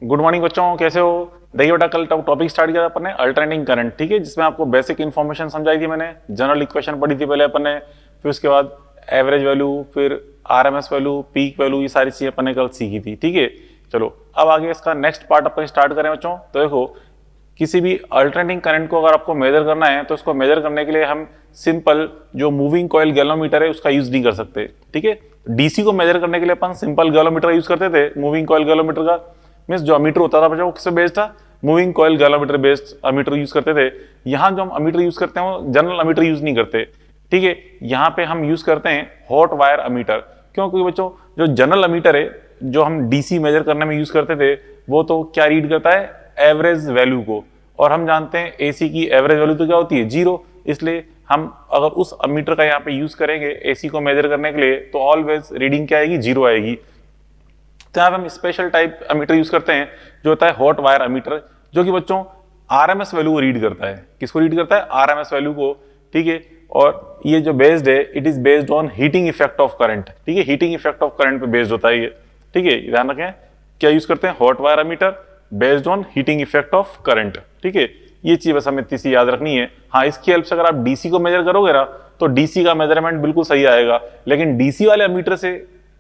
Good morning बच्चों, कैसे हो? देखिए बेटा, कल टॉपिक स्टार्ट किया था अपन ने अल्टरनेटिंग करंट, ठीक है, जिसमें आपको बेसिक इन्फॉर्मेशन समझाई थी मैंने, जनरल इक्वेशन पढ़ी थी पहले अपन ने, फिर उसके बाद एवरेज वैल्यू, फिर आरएमएस वैल्यू, पीक वैल्यू, ये सारी चीजें अपन ने कल सीखी थी, ठीक है। चलो अब आगे इसका नेक्स्ट पार्ट अपन स्टार्ट करें बच्चों। तो देखो, किसी भी अल्टरनेटिंग करंट को अगर आपको मेजर करना है तो उसको मेजर करने के लिए हम सिंपल जो मूविंग कॉइल गैलोमीटर है उसका यूज नहीं कर सकते, ठीक है। डीसी को मेजर करने के लिए अपन सिंपल गैलोमीटर यूज करते थे, मूविंग कॉइल गैलोमीटर का मीन्स जो अमीटर होता था बच्चों वो किससे बेस्ड था, moving coil galvanometer based ammeter use करते थे। यहाँ जो हम अमीटर यूज करते हैं वो जनरल अमीटर यूज नहीं करते, ठीक है। यहाँ पे हम यूज करते हैं हॉट वायर अमीटर। क्यों? क्योंकि बच्चों जो जनरल अमीटर है जो हम डीसी मेजर करने में यूज करते थे वो तो क्या रीड करता है, एवरेज वैल्यू को, और हम जानते हैं एसी की एवरेज वैल्यू तो क्या होती है, जीरो। इसलिए हम अगर उस अमीटर का यहाँ पे यूज करेंगे एसी को मेजर करने के लिए तो ऑलवेज रीडिंग क्या आएगी, जीरो आएगी। तो यहाँ पे हम स्पेशल टाइप अमीटर यूज करते हैं जो होता है हॉट वायर अमीटर, जो कि बच्चों आरएमएस वैल्यू को रीड करता है। किसको रीड करता है? आरएमएस वैल्यू को, ठीक है। और ये जो बेस्ड है it is based on heating effect of current, ठीक है, हीटिंग इफेक्ट ऑफ करंट पे बेस्ड होता है ये, ठीक है। ध्यान रखें, क्या यूज करते हैं, hot wire ammeter based on heating effect of current, ठीक है। ये चीज बस हमें इतनी सी याद रखनी है। हाँ, इसकी हेल्प से अगर आप डीसी को मेजर करोगे ना तो डीसी का मेजरमेंट बिल्कुल सही आएगा, लेकिन डीसी वाले अमीटर से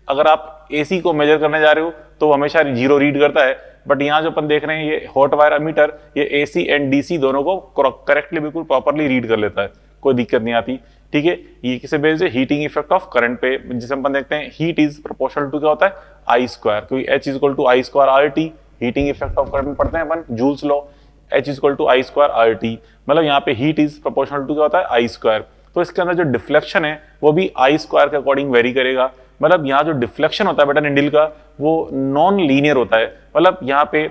अगर आप एसी को मेजर करने जा रहे हो तो वो हमेशा जीरो रीड करता है। बट यहाँ जो अपन देख रहे हैं ये हॉट वायर अमीटर ये एसी एंड डीसी दोनों को करेक्टली बिल्कुल प्रॉपरली रीड कर लेता है, कोई दिक्कत नहीं आती, ठीक है। ये किसे बेस्ड है, हीटिंग इफेक्ट ऑफ करंट पे, जिसे अपन देखते हैं हीट इज प्रोपोर्शनल टू क्या होता है, आई स्क्वायर, क्योंकि H is equal to I square R T. Heating effect of current पढ़ते हैं अपन Joule's law, H is equal to I square R T, मतलब यहाँ पे हीट इज प्रोपोर्शनल टू क्या होता है, आई स्क्वायर। तो इसके अंदर जो डिफ्लेक्शन है वो भी आई स्क्वायर के अकॉर्डिंग वेरी करेगा। मतलब यहाँ जो डिफ्लेक्शन होता है बेटा निडल का वो नॉन लीनियर होता है, मतलब यहाँ पे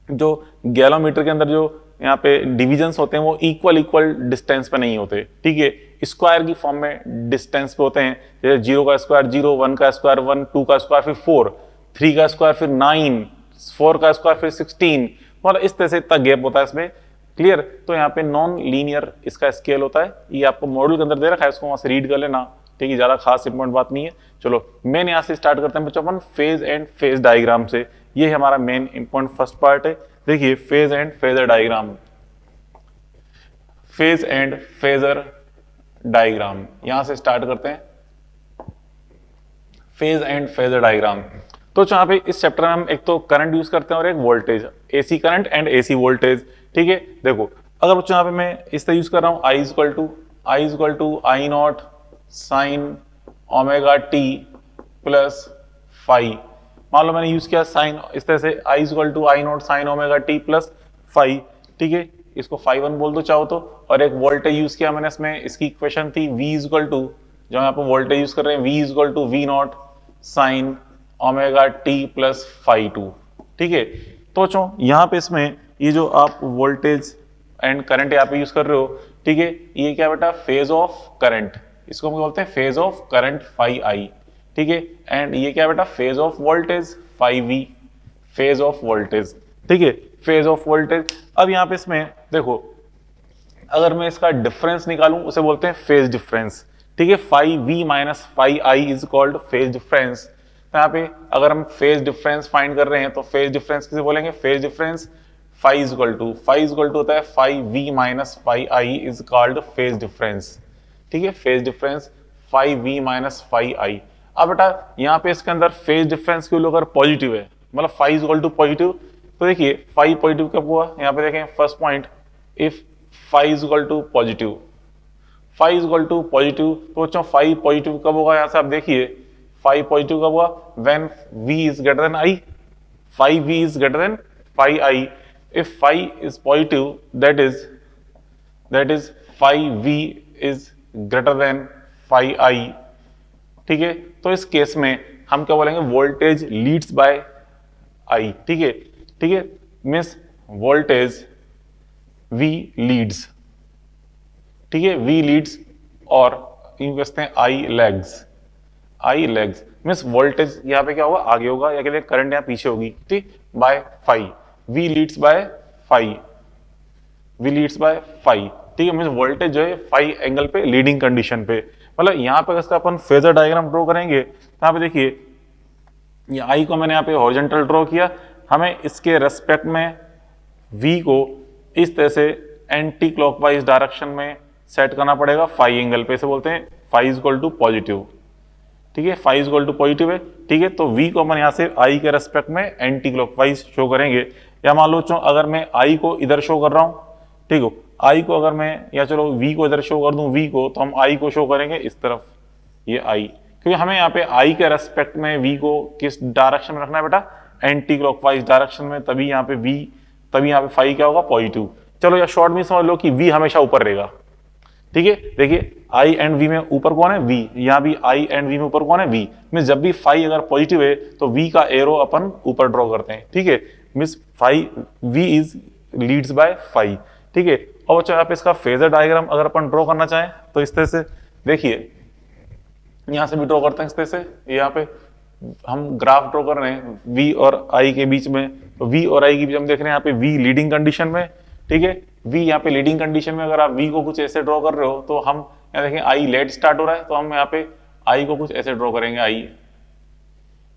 जो गैलोमीटर के अंदर जो यहाँ पे डिविजन्स होते हैं वो इक्वल इक्वल डिस्टेंस पे नहीं होते, ठीक है, स्क्वायर की फॉर्म में डिस्टेंस पे होते हैं। जैसे जीरो का स्क्वायर जीरो, वन का स्क्वायर वन, टू का स्क्वायर फिर फोर, थ्री का स्क्वायर फिर नाइन, फोर का स्क्वायर फिर 16, मतलब इस तरह से इतना गैप होता है इसमें, क्लियर। तो यहाँ पे नॉन लीनियर इसका स्केल होता है, ये आपको मॉडल के अंदर दे रखा है, इसको वहां से रीड कर लेना, ठीक है, ज्यादा खास इंपॉर्टेंट बात नहीं है। चलो मेन यहाँ से स्टार्ट करते हैं बच्चों अपन फेज एंड फेज डायग्राम से, ये हमारा मेन इंपॉर्टेंट फर्स्ट पार्ट है। देखिए phase and phasor diagram, phase and phasor diagram यहां से स्टार्ट करते हैं, फेज एंड फेजर डायग्राम। तो यहाँ पे इस चैप्टर में हम एक तो करंट यूज करते हैं और एक voltage, AC current and AC voltage, ठीक है। देखो अगर बच्चों यहाँ पे मैं इस तरह यूज कर रहा हूं I equal to I not sine omega T plus five, मान लो मैंने यूज किया साइन इस तरह से, I equal to I not sine omega T plus five, ठीक है, इसको फाइव वन बोल दो चाहो तो। और एक वोल्टेज यूज किया मैंने इसमें, इसकी इक्वेशन थी v इक्वल टू, जो यहाँ पे वोल्टेज यूज कर रहे हैं v equal to V not sine omega T plus five two, ठीक है। तो बच्चों यहाँ पे इसमें ये जो आप वोल्टेज एंड करंट यहाँ पे यूज कर रहे हो, ठीक है, ये क्या बेटा, फेज ऑफ करंट, इसको हम बोलते हैं phase of current five I, ठीक है। एंड ये क्या बेटा, phase of voltage five V, phase of voltage, ठीक है, फेज ऑफ वोल्टेज। अब यहाँ पे इसमें देखो अगर मैं इसका डिफरेंस निकालूं उसे बोलते हैं फेज डिफरेंस, ठीक है, five V minus five I is called phase difference. तो यहाँ पे अगर हम फेज डिफरेंस फाइंड कर रहे हैं तो फेज डिफरेंस किसे बोलेंगे, phase difference five equal to होता है five V minus five I is called phase difference, ठीक है, phase difference five V minus five I. अब बेटा यहाँ पे इसके अंदर फेज डिफरेंस की वैल्यू अगर पॉजिटिव है, मतलब फाइव इक्वल टू पॉजिटिव, तो देखिए फाइव पॉजिटिव कब हुआ, यहाँ पे देखें first point, if five equal to positive, five equal to positive, तो बच्चों फाइव पॉजिटिव कब होगा, यहाँ से आप देखिए फाइव पॉजिटिव कब हुआ, when v is greater then i, five v is greater then five i, if five is positive that is five v is greater then five i, ठीक है। तो इस केस में हम क्या बोलेंगे, वोल्टेज लीड्स बाय i, ठीक है, ठीक है, मीन्स वोल्टेज v लीड्स, ठीक है, v लीड्स और यूं कहते हैं I लैग्स मीन्स वोल्टेज यहाँ पे क्या होगा, आगे होगा, या कहते हैं करंट यहाँ पीछे होगी, ठीक, by five, v leads by five, ठीक है, मीन्स वोल्टेज जो है फाइव एंगल पे लीडिंग कंडीशन पे। मतलब यहाँ पे इसका अपन फेजर डायग्राम ड्रॉ करेंगे तो यहाँ पे देखिए ये आई को मैंने यहाँ पे हॉरिजॉन्टल ड्रॉ किया, हमें इसके रेस्पेक्ट में v को इस तरह से एंटी क्लॉकवाइज डायरेक्शन में सेट करना पड़ेगा फाई एंगल पे, से बोलते हैं phi is equal to positive. ठीक है, phi is equal to positive है। ठीक है, तो v को अपन यहाँ से i के रेस्पेक्ट में एंटी क्लॉकवाइज शो करेंगे। या मान लो अगर मैं i को इधर शो कर रहा हूँ, ठीक हो, i को अगर मैं, या चलो v को इधर शो कर दूं v को, तो हम i को शो करेंगे इस तरफ, ये i, क्योंकि हमें यहाँ पे i के रेस्पेक्ट में v को किस डायरेक्शन में रखना है बेटा, एंटी क्लॉकवाइज डायरेक्शन में, तभी यहाँ पे फाई क्या होगा, पॉजिटिव। चलो या शॉर्ट में समझ लो कि v हमेशा ऊपर रहेगा। ठीक है, देखिए i एंड v में ऊपर कौन है, v, यहाँ भी i एंड v में ऊपर कौन है, v। मीन्स जब भी फाई अगर पॉजिटिव है तो v का एरो अपन ऊपर ड्रॉ करते हैं। ठीक है, means phi v is leads by phi. ठीक है, और बच्चों आप इसका फेजर डायग्राम अगर अपन ड्रॉ करना चाहें तो इस तरह से देखिए, यहां से भी ड्रॉ करते हैं इस तरह से। यहाँ पे हम ग्राफ ड्रॉ कर रहे हैं v और i के बीच में, तो v और i के बीच हम देख रहे हैं यहाँ पे v लीडिंग कंडीशन में। ठीक है, v यहाँ पे लीडिंग कंडीशन में, अगर आप v को कुछ ऐसे ड्रॉ कर रहे हो तो हम यहाँ देखें i लेट स्टार्ट हो रहा है, तो हम यहाँ पे i को कुछ ऐसे ड्रॉ करेंगे i।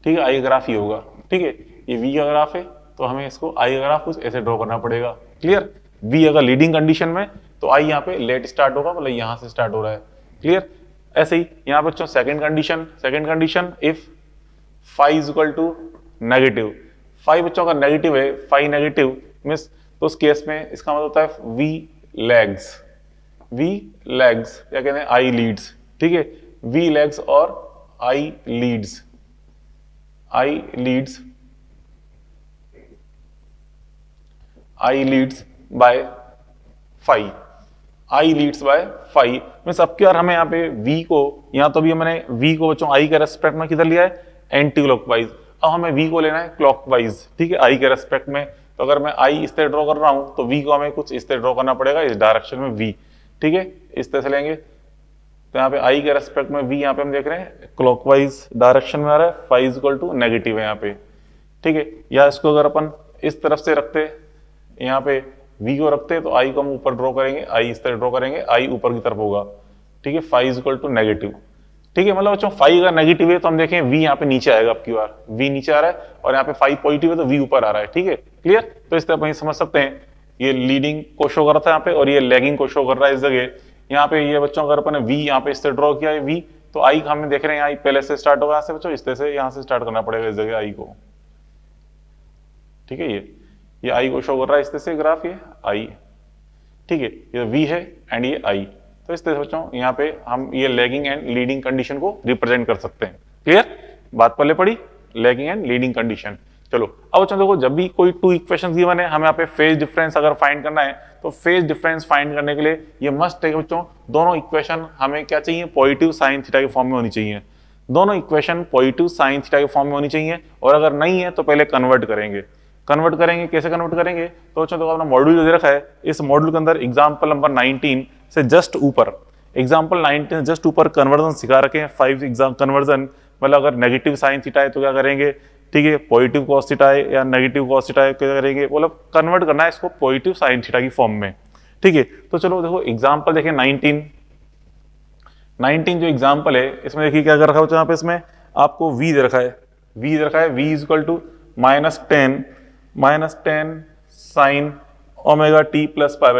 ठीक है, i ग्राफ ही होगा। ठीक है, ये v का ग्राफ है तो हमें इसको i का ग्राफ कुछ ऐसे ड्रॉ करना पड़ेगा। क्लियर, v अगर लीडिंग कंडीशन में तो i यहाँ पे लेट स्टार्ट होगा, मतलब यहाँ से स्टार्ट हो रहा है। क्लियर, ऐसे ही यहाँ बच्चों second condition if phi is equal to negative, phi बच्चों का नेगेटिव है, फाई नेगेटिव मीन्स तो उस केस में इसका मतलब होता है v लेग्स क्या कहते हैं, i लीड्स। ठीक है, v लेग्स और i leads by phi, i leads by phi means अब क्या, हमें यहाँ पे v को, यहाँ तो भी मैंने v को बच्चों i के रेस्पेक्ट में किधर लिया है, एंटी क्लॉकवाइज। अब हमें v को लेना है क्लॉकवाइज। ठीक है, i के रेस्पेक्ट में, तो अगर मैं i इस तरह ड्रॉ कर रहा हूं तो v को हमें कुछ इस तरह ड्रॉ करना पड़ेगा, इस डायरेक्शन में v। ठीक है, इस तरह से लेंगे तो यहाँ पे i के रेस्पेक्ट में v यहाँ पे हम देख रहे हैं क्लॉकवाइज डायरेक्शन में आ रहा है, phi is equal to negative है यहाँ पे। ठीक है, या इसको अगर अपन इस तरफ से रखते, यहाँ पे v को रखते तो i को हम ऊपर ड्रॉ करेंगे, i इस तरह ड्रॉ करेंगे, i ऊपर की तरफ होगा। ठीक है, phi is equal to negative. ठीक है, मतलब बच्चों फाई अगर नेगेटिव है तो हम देखें v यहाँ पे नीचे आएगा, आपकी बार v नीचे आ रहा है, और यहाँ पे फाई पॉजिटिव है तो v ऊपर आ रहा है। ठीक है, क्लियर, तो इस तरह अपन समझ सकते हैं, ये लीडिंग को शो कर रहा था यहाँ पे और ये लैगिंग को शो कर रहा है इस जगह। यहाँ पे ये बच्चों अगर अपन v यहाँ पे इस तरह ड्रॉ किया है v, तो आई हमें देख रहे हैं आई पहले से स्टार्ट होगा, यहाँ से बच्चों इस तरह से यहाँ से स्टार्ट करना पड़ेगा इस जगह आई को। ठीक है, ये आई को शो कर रहा है इस तरह से ग्राफ, ये आई। ठीक है, ये v है एंड ये आई, तो इस तरह से बच्चों यहाँ पे हम ये लैगिंग एंड लीडिंग कंडीशन को रिप्रेजेंट कर सकते हैं। क्लियर, बात पहले पड़ी, लैगिंग एंड लीडिंग कंडीशन। चलो अब बच्चों देखो, जब भी कोई टू इक्वेशंस गिवन है, हमें यहाँ पे फेज डिफरेंस अगर फाइंड करना है, तो फेज डिफरेंस फाइंड करने के लिए ये मस्ट है कि बच्चों दोनों इक्वेशन हमें क्या चाहिए, पॉजिटिव साइन थीटा के फॉर्म में होनी चाहिए। दोनों इक्वेशन पॉजिटिव साइन थीटा के फॉर्म में होनी चाहिए, और अगर नहीं है तो पहले कन्वर्ट करेंगे। कैसे कन्वर्ट करेंगे, तो बच्चों देखो अपना मॉड्यूल जो दे रखा है, इस मॉड्यूल के अंदर एग्जाम्पल नंबर 19 से जस्ट ऊपर, एग्जाम्पल 19 जस्ट ऊपर कन्वर्जन सिखा रखे हैं। 5 एग्जाम कन्वर्जन, मतलब अगर नेगेटिव साइन थीटा है तो क्या करेंगे, ठीक है, पॉजिटिव कॉस थीटा है या नेगेटिव कॉस थीटा है, क्या करेंगे, मतलब कन्वर्ट करना है इसको पॉजिटिव साइन थीटा की फॉर्म में। ठीक है, तो चलो देखो एग्जाम्पल देखें 19 जो एग्जाम्पल है, इसमें देखिए क्या कर रखा है यहाँ पे, इसमें आपको v दे रखा है, v is equal to -10 sine omega T plus pi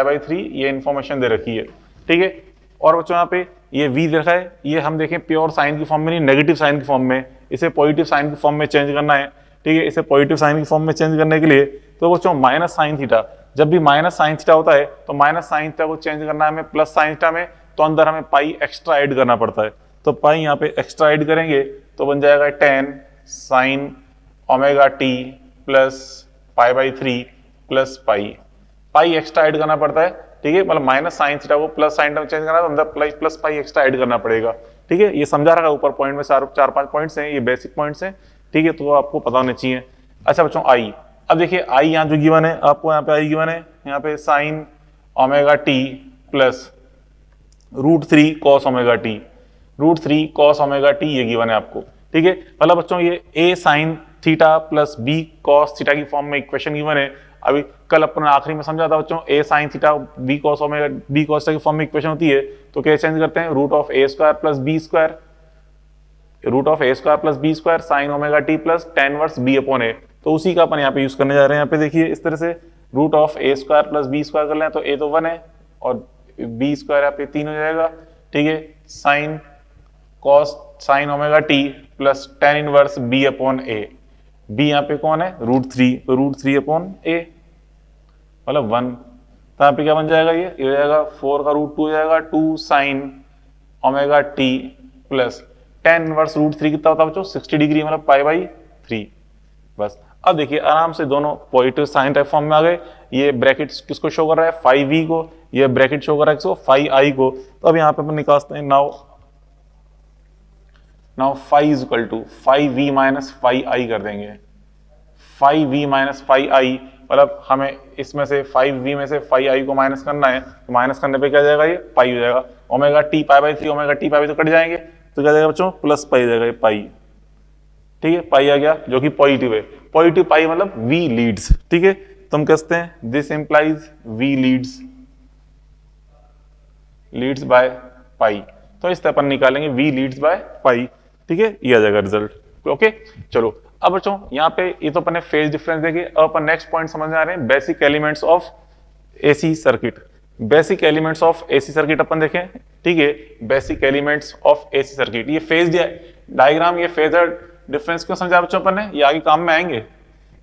by three, ये इंफॉर्मेशन दे रखी है। ठीक है, और बच्चों यहाँ पे ये v दे रखा है, ये हम देखें प्योर साइन की फॉर्म में नहीं, नेगेटिव साइन की फॉर्म में, इसे पॉजिटिव साइन की फॉर्म में चेंज करना है। ठीक है, इसे पॉजिटिव साइन की फॉर्म में चेंज करने के लिए, तो बच्चों माइनस साइन थीटा, जब भी माइनस साइन थीटा होता है तो माइनस साइन थीटा को चेंज करना है हमें प्लस साइन थीटा में, तो अंदर हमें पाई एक्स्ट्रा ऐड करना पड़ता है। तो पाई यहाँ पे एक्स्ट्रा ऐड करेंगे तो बन जाएगा 10 sine omega T plus pi by three plus pi extra add करना पड़ता है। ठीक है, मतलब माइनस साइन थीटा को प्लस साइन में चेंज करना है तो अंदर प्लस पाई एक्स्ट्रा ऐड करना पड़ेगा। ठीक है, ये समझा रखा ऊपर पॉइंट में, 4-5 पॉइंट्स हैं, ये बेसिक पॉइंट्स हैं। ठीक है, तो आपको पता होने चाहिए। अच्छा बच्चों आई, अब देखिए आई यहाँ जो गिवन है आपको, यहाँ पे आई गिवन है, यहाँ पे sign omega T plus √3 cos omega T, ये गिवन है आपको। ठीक है, मतलब बच्चों ये a sine theta plus b cos theta की फॉर्म में इक्वेशन गिवन है। अभी कल अपन आखिरी में समझा था बच्चों, a sine theta b cos theta की फॉर्म में इक्वेशन होती है, तो क्या चेंज करते हैं, √a² plus b², root of A square plus B square sine omega T plus tan inverse b upon a, तो उसी का अपन यहाँ पे यूज करने जा रहे हैं। यहाँ पे देखिए इस तरह से root of A square plus B square कर लें तो ए तो 1 है और बी स्क्वायर यहाँ पे 3 हो जाएगा, ठीक है, sine cos sine omega T plus tan inverse b upon a, b यहाँ पे कौन है रूट 3, तो रूट 3 अपॉन ए मतलब 1, तो यहाँ पे क्या बन जाएगा, ये हो जाएगा 4 का रूट 2 हो जाएगा 2 sine omega T plus tan inverse root 3 कितना होता है बच्चों 60 डिग्री मतलब पाई बाई 3। बस अब देखिए आराम से दोनों पॉजिटिव साइन टाइप फॉर्म में आ गए। ये ब्रैकेट किसको शो कर रहा है 5v को, ये ब्रैकेट शो कर रहा है किसको 5i को। तो अब यहाँ पे अपन निकालते हैं now phi is equal to 5v minus 5i कर देंगे। 5v माइनस 5i मतलब हमें इसमें से 5v में से 5i को माइनस करना है, तो माइनस करने पे क्या जाएगा ये पाई हो जाएगा, omega T pi by 3 omega T pi by तो कट जाएंगे, तो क्या जाएगा बच्चों प्लस पाई जाएगा ये पाई, ठीक है, पाई आ गया जो कि पॉजिटिव है। पॉजिटिव पाई मतलब v लीड्स, ठीक है, तो हम कहते हैं this implies v leads by pi, तो इस तरह अपन निकालेंगे v लीड्स बाय पाई, ठीक है, ये आ जाएगा रिजल्ट। ओके चलो अब बच्चों यहाँ पे ये तो अपन ने फेज डिफरेंस देखे, अब अपन नेक्स्ट पॉइंट समझने आ रहे हैं basic elements of AC circuit. Basic elements of AC circuit अपन देखें, ठीक है, basic elements of AC circuit. ये फेज डायग्राम, ये फेजर डिफरेंस क्यों समझा बच्चों अपन ने, ये आगे काम में आएंगे,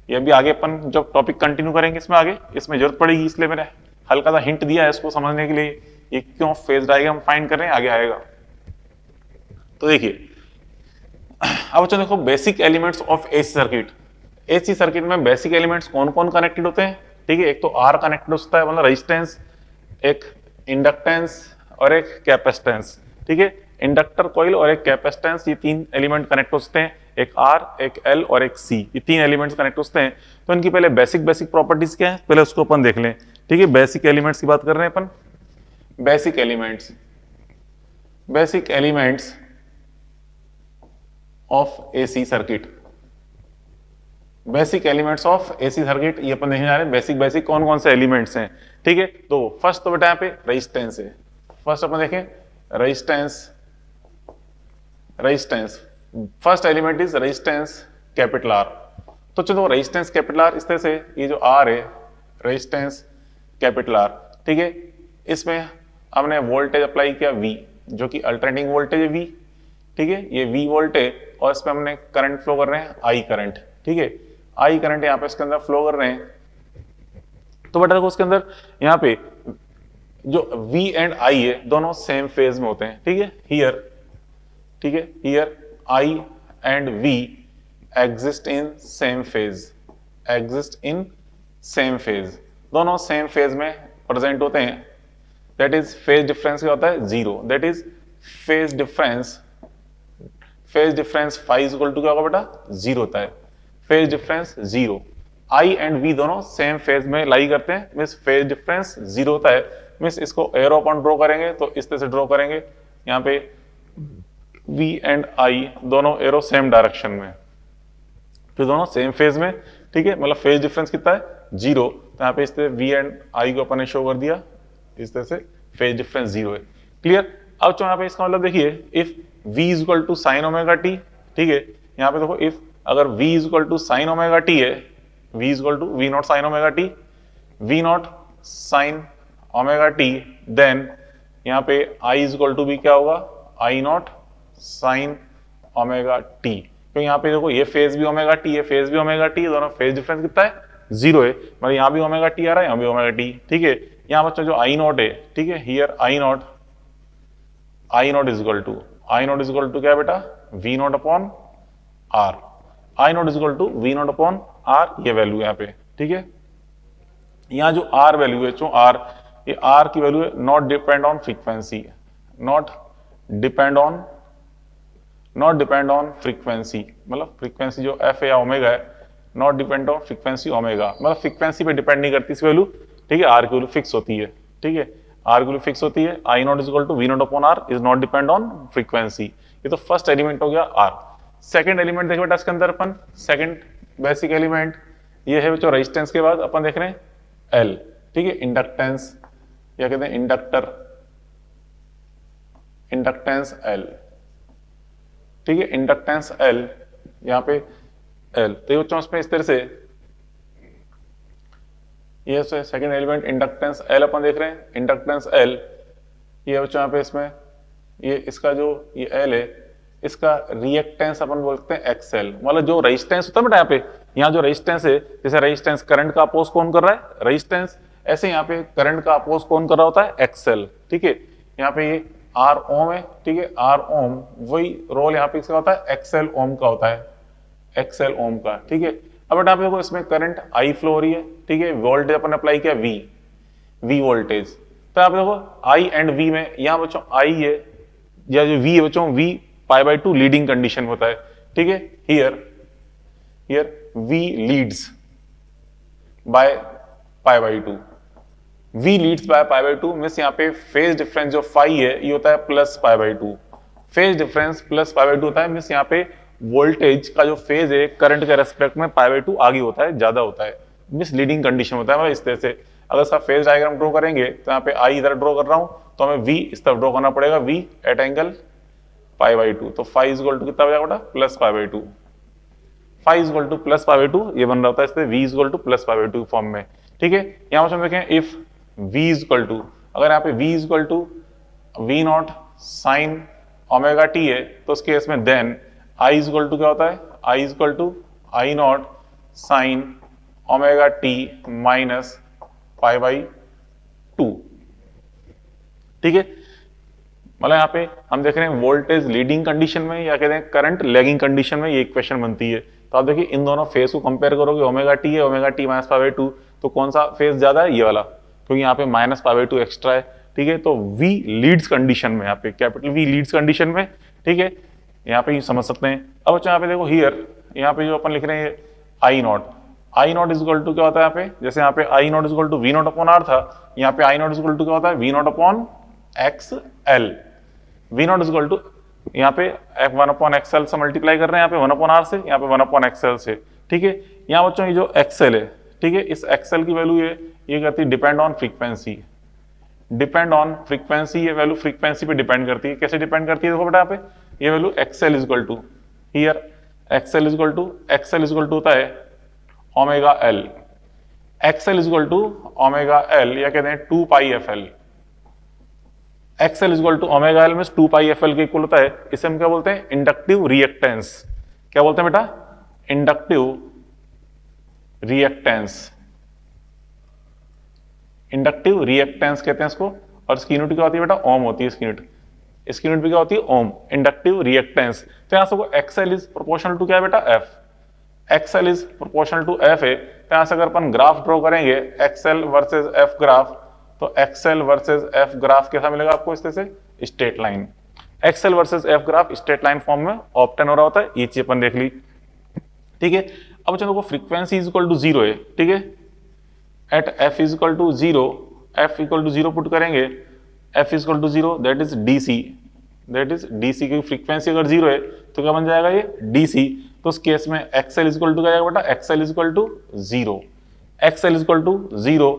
ये भी आगे अपन जब टॉपिक कंटिन्यू करेंगे इसमें आगे इसमें जरूरत पड़ेगी, इसलिए मैंने हल्का सा हिंट दिया है इसको समझने के लिए, ये क्यों फेज डायग्राम फाइंड कर रहे हैं आगे आएगा। तो देखिए अब बच्चों देखो basic elements of AC circuit. AC circuit में बेसिक एलिमेंट्स कौन कौन कनेक्टेड होते हैं, ठीक है, एक तो आर कनेक्टेड होता है मतलब रेजिस्टेंस, एक इंडक्टेंस और एक कैपेसिटेंस, ठीक है, इंडक्टर कॉइल और एक कैपेसिटेंस, ये 3 एलिमेंट कनेक्ट होते हैं, एक आर एक एल और एक सी, ये 3 एलिमेंट्स कनेक्ट होते हैं। तो इनकी पहले बेसिक प्रॉपर्टीज क्या है पहले उसको अपन देख लें, ठीक है, बेसिक एलिमेंट्स की बात कर रहे हैं अपन। Basic elements of AC circuit, basic elements of AC circuit, ये अपन देखने जा रहे हैं बेसिक कौन कौन से एलिमेंट्स हैं, ठीक है। तो फर्स्ट तो बेटा यहाँ पे रेजिस्टेंस है, फर्स्ट अपन देखें resistance, first element is resistance capital R. तो चलो रेजिस्टेंस कैपिटल आर इस तरह से, ये जो आर है रेजिस्टेंस कैपिटल आर, ठीक है, इसमें हमने वोल्टेज अप्लाई किया V जो कि अल्टरनेटिंग वोल्टेज है V, ठीक है, ये V वोल्ट है और इसमें हमने करंट फ्लो कर रहे हैं I करंट, ठीक है, I करंट यहाँ पे इसके अंदर फ्लो कर रहे हैं। तो बेटा देखो उसके अंदर यहाँ पे जो V एंड I है दोनों सेम फेज में होते हैं, ठीक है, हियर, ठीक है, here I and V exist in same phase, दोनों सेम फेज में प्रेजेंट होते हैं। दैट इज फेज डिफरेंस क्या होता है 0, that is phase difference phi is equal to क्या होगा बेटा 0 होता है, phase difference 0। I and V दोनों सेम फेज में लाई करते हैं, मींस फेज डिफरेंस 0 होता है, मींस इसको एरो अपन ड्रॉ करेंगे तो इस तरह से ड्रॉ करेंगे, यहाँ पे V एंड I दोनों एरो सेम डायरेक्शन में, तो दोनों सेम फेज में, ठीक है, मतलब फेज डिफरेंस कितना है 0, तो यहाँ पे इस तरह V एंड I को अपन ने शो कर दिया, इस तरह से फेज डिफरेंस 0 है। क्लियर। अब तो यहाँ पे इसका मतलब देखिए if V is equal to sine omega T, ठीक है, यहाँ पे देखो इफ अगर V is equal to sine omega T है, V is equal to V not sine omega T, V not sine omega T, then यहाँ पे I is equal to भी क्या होगा I not sine omega T, तो यहाँ पे देखो ये फेज भी ओमेगा टी है, फेज भी ओमेगा टी, दोनों फेज डिफरेंस कितना है 0 है, मतलब यहाँ भी ओमेगा टी आ रहा है, यहाँ भी ओमेगा टी, ठीक है। यहाँ बच्चों जो I नॉट है, ठीक है, here I not is equal to क्या बेटा V not upon R, I not is equal to V not upon R, ये वैल्यू यहाँ पे, ठीक है। यहाँ जो R वैल्यू है, जो R, ये R की वैल्यू है not depend on frequency, not depend on frequency, मतलब फ्रीक्वेंसी जो F है या ओमेगा है, not depend on frequency omega, मतलब फ्रीक्वेंसी पे डिपेंड नहीं करती इस वैल्यू, ठीक है, R की वैल्यू फिक्स होती है, ठीक है, R की वैल्यू फिक्स होती है। I not is equal to V not upon R is not depend on frequency, ये तो फर्स्ट एलिमेंट हो गया R। सेकंड एलिमेंट देखो बेटा इसके अंदर अपन, सेकंड बेसिक एलिमेंट ये है जो रेजिस्टेंस के बाद अपन देख रहे हैं L, ठीक है, इंडक्टेंस या कहते हैं इंडक्टेंस L, ठीक है, इंडक्टेंस L, यहाँ पे L, तो ये बच्चों इसमें इस तरह से ये सेकंड एलिमेंट इंडक्टेंस L अपन देख रहे हैं, इंडक्टेंस L, ये बच्चों यहाँ पे इसमें ये इसका जो ये L है, इसका रिएक्टेंस अपन बोलते हैं XL, मतलब जो रेजिस्टेंस होता है बेटा यहाँ जो रेजिस्टेंस है, जैसे रेजिस्टेंस करंट का अपोज कौन कर रहा है, रेजिस्टेंस, ऐसे यहाँ पे करंट का अपोज कौन कर रहा होता है, XL, ठीक है। यहाँ पे ये R ओम है, ठीक है, R ओम, वही रोल यहाँ पे इसका होता है XL ओम का होता है, XL ओम का, ठीक है। अब बेटा आप देखो इसमें करंट I फ्लो हो रही है, ठीक है, वोल्टेज अपन अप्लाई किया V वोल्टेज, तो आप देखो I एंड V में, यहाँ बच्चों I है या जो V है बच्चों, V π/2 लीडिंग कंडीशन होता है, ठीक है। Here V leads by π/2, V leads by π/2 means यहाँ पे फेज डिफरेंस जो फाई है ये होता है प्लस π/2, फेज डिफरेंस प्लस π/2 होता है, मींस यहाँ पे वोल्टेज का जो फेज है करंट के रेस्पेक्ट में π/2 आगे होता है, ज्यादा होता है, मींस लीडिंग कंडीशन होता है। मतलब इस तरह से अगर इसका फेज डायग्राम ड्रॉ करेंगे तो यहाँ पे I इधर ड्रॉ कर रहा हूं तो हमें V इस तरफ ड्रॉ करना पड़ेगा, V एट एंगल π/2, तो फाई इज इक्वल टू कितना हो जाएगा बेटा, plus π/2, phi is equal to plus π/2, ये बन रहा होता है इसलिए V is equal to plus π/2 form में, ठीक है। यहाँ पर हम देखें if V is equal to, अगर यहाँ पे V is equal to V0 sine omega t है तो उस केस में then I is equal to क्या होता है, I is equal to I0 sine omega t minus π/2, ठीक है। मतलब यहाँ पे हम देख रहे हैं वोल्टेज लीडिंग कंडीशन में या कहते हैं करंट लैगिंग कंडीशन में ये इक्वेशन बनती है। तो आप देखिए इन दोनों फेज को कंपेयर करोगे, ओमेगा टी है, ओमेगा टी माइनस π/2, तो कौन सा फेज ज्यादा है, ये वाला, क्योंकि यहाँ पे माइनस π/2 एक्स्ट्रा है, ठीक है। तो V लीड्स कंडीशन में, यहाँ पे कैपिटल V लीड्स कंडीशन में, ठीक है, यहाँ पे समझ सकते हैं। अब अच्छा यहाँ पे देखो हियर, यहाँ पे जो अपन लिख रहे हैं I0 इज इक्वल टू क्या होता है यहाँ पे, जैसे यहाँ पे I0 is equal to V0 upon R था, यहाँ पे I0 इज इक्वल टू क्या होता है, V0 upon XL, V0 is equal to यहाँ पे 1 अपॉन XL से मल्टीप्लाई कर रहे हैं, यहाँ पे 1 अपॉन R से, यहाँ पे 1 अपॉन XL से, ठीक है। यहाँ बच्चों ये जो XL है, ठीक है, इस XL की वैल्यू ये करती है depend on frequency, depend on frequency, ये वैल्यू फ्रीक्वेंसी पे डिपेंड करती है। कैसे डिपेंड करती है देखो बेटा, यहाँ पे ये value XL is equal to, here XL is equal to होता है omega L, XL is equal to omega L या कहते हैं 2πfL, XL is equal to omega L में 2πfL के इक्वल होता है। इसे हम क्या बोलते हैं, इंडक्टिव रिएक्टेंस, क्या बोलते हैं बेटा, इंडक्टिव रिएक्टेंस, इंडक्टिव रिएक्टेंस कहते हैं इसको। और इसकी यूनिट क्या होती है बेटा, ओम होती है इसकी यूनिट, इसकी यूनिट भी क्या होती है, ओम, इंडक्टिव रिएक्टेंस। तो यहां से एक्सएल इज प्रोपोर्शनल टू क्या है बेटा, F, XL is proportional to F है। तो यहां से अगर अपन ग्राफ ड्रॉ करेंगे एक्सएल वर्सेस एफ ग्राफ, तो एक्सएल वर्सेस एफ ग्राफ कैसा मिलेगा आपको, इस तरह से straight line, XL versus F graph straight line form में ऑब्टेन हो रहा होता है। ये चीज अपन देख ली, ठीक है। अब चलो को फ्रीक्वेंसी इज इक्वल टू 0 है, ठीक है, at F is equal to 0, F equal to 0 put करेंगे, F is equal to 0 that is DC, that is DC की फ्रीक्वेंसी अगर 0 है तो क्या बन जाएगा ये डीसी। तो उस केस में एक्सएल इज इक्वल टू क्या जाएगा बेटा, XL is equal to 0, XL is equal to 0,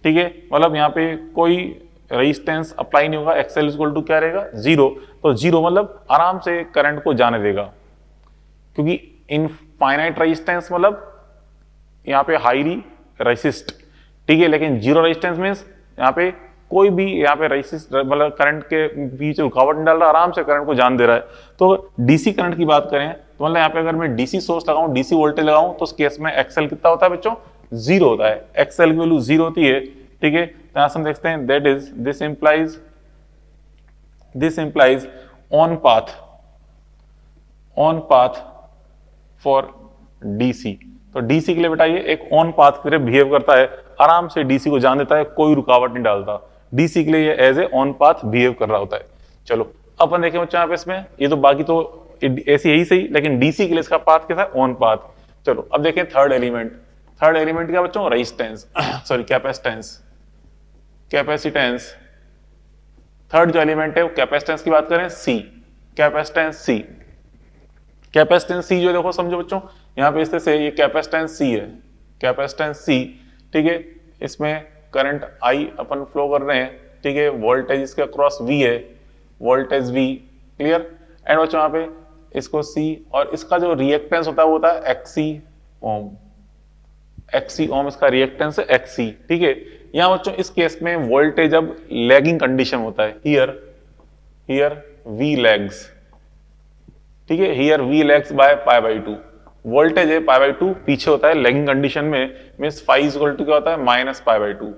ठीक है। मतलब यहाँ पे कोई रेजिस्टेंस अप्लाई नहीं होगा, एक्सएल इज इक्वल टू क्या रहेगा 0। तो 0 मतलब आराम से करंट को जाने देगा, क्योंकि इनफाइनाइट रेजिस्टेंस मतलब यहाँ पे हाईली रेसिस्ट, ठीक है। लेकिन 0 रेजिस्टेंस मींस यहाँ पे कोई भी यहाँ पे रेसिस्ट मतलब करंट के बीच रुकावट नहीं डाल रहा, आराम से करंट को जान दे रहा है। तो डीसी करंट की बात करें तो मतलब यहाँ पे अगर मैं डीसी सोर्स लगाऊं, डीसी वोल्टेज लगाऊं, तो उस केस में एक्सएल कितना होता है बच्चों, 0 होता है, एक्सएल की वैल्यू 0 होती है, ठीक है। तो यहाँ से हम देखते हैं that is this implies on path for DC. तो डीसी के लिए बेटा ये एक ऑन पाथ की तरह बिहेव करता है, आराम से डीसी को जान देता है, कोई रुकावट नहीं डालता, डीसी के लिए ये as a on path behave कर रहा होता है। चलो अपन देखें बच्चों यहाँ पे इसमें, ये तो बाकी तो ऐसी यही सही, लेकिन डीसी के लिए इसका पाथ कैसा है, ऑन पाथ। चलो अब देखें थर्ड एलिमेंट क्या बच्चों, रेजिस्टेंस सॉरी कैपेसिटेंस। थर्ड जो एलिमेंट है वो कैपेसिटेंस की बात करें, सी, कैपेसिटेंस सी जो देखो समझो बच्चों, यहाँ पे इस तरह से ये कैपेसिटेंस सी है, कैपेसिटेंस सी, ठीक है। इसमें करंट आई अपन फ्लो कर रहे हैं, ठीक है, वोल्टेज इसके अक्रॉस वी है, वोल्टेज वी, क्लियर। एंड बच्चों यहाँ पे इसको C, और इसका जो रिएक्टेंस होता है वो होता है एक्सी ओम। एक्सी ओम इसका रिएक्टेंस है एक्सी, ठीक है। यहां बच्चों इस केस में वोल्टेज अब लैगिंग कंडीशन होता है, हियर V लैग्स, ठीक है, here V lags by pi by 2। Voltage है पाई बाई 2 पीछे होता है लैगिंग कंडीशन में, means phi is equal to क्या होता है माइनस पाई बाई 2।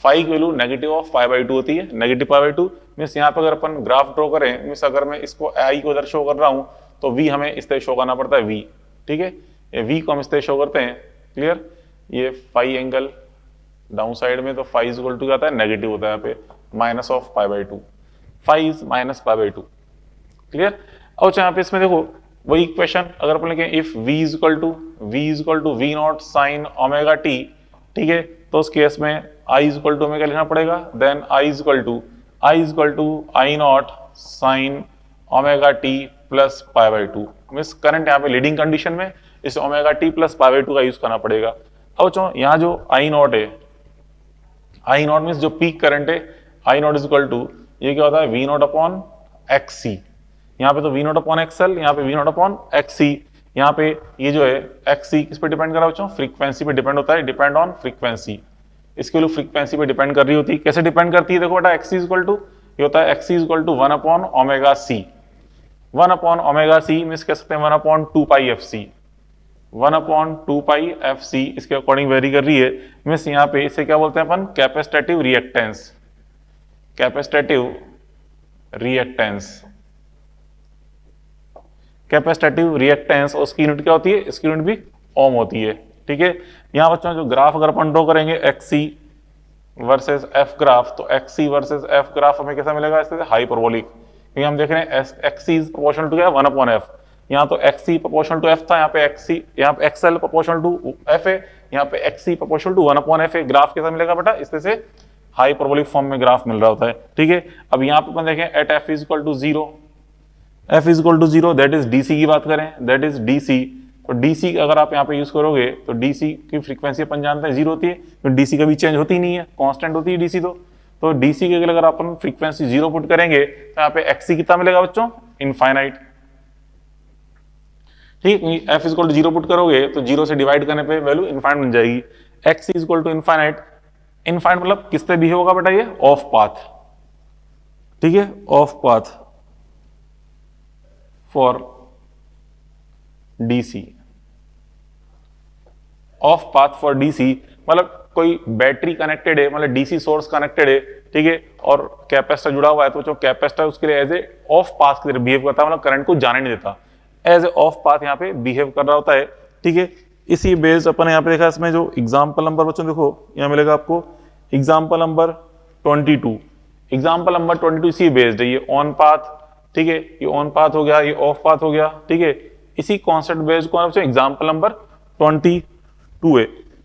फाई की value negative of pi by 2 होती है, नेगेटिव पाई बाई 2। मीन्स यहाँ पे अगर अपन ग्राफ ड्रॉ करें, मीन्स अगर मैं इसको आई को इधर शो कर रहा हूं तो V हमें इस तरह शो करना पड़ता है V, ठीक है। ये V को हम इस तरह शो करते हैं, क्लियर। ये फाई एंगल डाउन साइड में, तो फाई इज इक्वल टू क्या आता है नेगेटिव होता है यहाँ पे minus of pi by 2, phi is minus pi by 2, clear. और यहाँ पे इसमें देखो वही इक्वेशन अगर अपन लिखें, if v is equal to v not sine omega t, ठीक है, तो उस केस में i is equal to omega लिखना पड़ेगा, then i is equal to I not sine omega t plus pi by 2। Means current यहाँ पे leading condition में इस omega t plus pi by 2 का यूज करना पड़ेगा। अब यहाँ जो आई नॉट है, आई नॉट मीन्स जो पीक करंट है, आई नॉट इज इक्वल टू ये क्या होता है वी नॉट अपॉन एक्स सी। यहाँ पे तो वी नॉट अपॉन एक्सएल, यहाँ पे वी नॉट अपॉन एक्स सी। यहाँ पे ये जो है एक्स सी किस पे डिपेंड कर रहा है बच्चों, फ्रीक्वेंसी पे डिपेंड होता है, डिपेंड ऑन फ्रीक्वेंसी। इसके लिए फ्रीक्वेंसी पे डिपेंड कर रही होती है। कैसे डिपेंड करती है, देखो बेटा एक्स इज इक्वल टू ये होता है X is equal to 1 upon omega C. 1 upon omega C means कह सकते हैं 1 upon 2 pi F C, 1 upon 2 pi F C इसके अकॉर्डिंग वेरी कर रही है। मीन्स यहाँ पे इसे क्या बोलते हैं अपन, कैपेसिटेटिव रिएक्टेंस, कैपेसिटेटिव रिएक्टेंस, कैपेसिटेटिव रिएक्टेंस। और उसकी यूनिट क्या होती है, इसकी यूनिट भी ओम होती है, ठीक है। यहाँ बच्चों जो ग्राफ अगर अपन ड्रॉ करेंगे एक्सी वर्सेस एफ ग्राफ, तो एक्सी वर्सेस एफ ग्राफ हमें कैसा मिलेगा, इस तरह से हाइपरबोलिक, क्योंकि हम देख रहे हैं एक्सी इज प्रोपोर्शनल टू क्या, 1 अपॉन एफ। यहाँ तो एक्सी प्रोपोर्शनल टू एफ था, यहाँ पे एक्सी, यहाँ पे एक्सएल प्रोपोर्शनल टू एफ है, यहाँ पे एक्सी प्रोपोर्शनल टू 1 अपॉन एफ है। ग्राफ कैसा मिलेगा बेटा, इस तरह से हाइपरबोलिक फॉर्म में ग्राफ मिल रहा होता है, ठीक है। अब यहाँ पे अपन देखें at F is equal to 0, F is equal to 0, that is DC की बात करें, दैट इज डीसी। तो डीसी अगर आप यहाँ पे यूज करोगे तो डीसी की फ्रीक्वेंसी अपन जानते हैं 0 होती है, तो डीसी कभी चेंज होती नहीं है, कांस्टेंट होती है डीसी। तो डीसी के अगर अपन फ्रीक्वेंसी 0 पुट करेंगे तो यहाँ पे एक्सी कितना मिलेगा बच्चों, इनफाइनाइट, ठीक है। F is equal to 0 put करोगे तो 0 से डिवाइड करने पे वैल्यू इनफाइनाइट बन जाएगी। X is equal to infinite, infinite मतलब किससे बिहेव होगा बेटा, ये ऑफ पाथ, ठीक है, of path for DC, of path for DC मतलब कोई बैटरी कनेक्टेड है, मतलब डीसी सोर्स कनेक्टेड है, ठीक है, और कैपेसिटर जुड़ा हुआ है, तो जो कैपेसिटर उसके लिए एज ए ऑफ पाथ की तरह बिहेव करता है, मतलब करंट को जाने नहीं देता, एज ए ऑफ पाथ यहाँ पे बिहेव कर रहा होता है, ठीक है। इसी बेस्ड अपन यहाँ पे देखा, इसमें जो एग्जाम्पल नंबर बच्चों देखो यहाँ मिलेगा आपको एग्जाम्पल नंबर 22, एग्जाम्पल नंबर 22 इसी बेस्ड है, ये ऑन पाथ, ठीक है, ये ऑन पाथ हो गया, ये ऑफ पाथ हो गया, ठीक है। इसी कॉन्सेप्ट बेस्ड को एग्जाम्पल नंबर 22 है,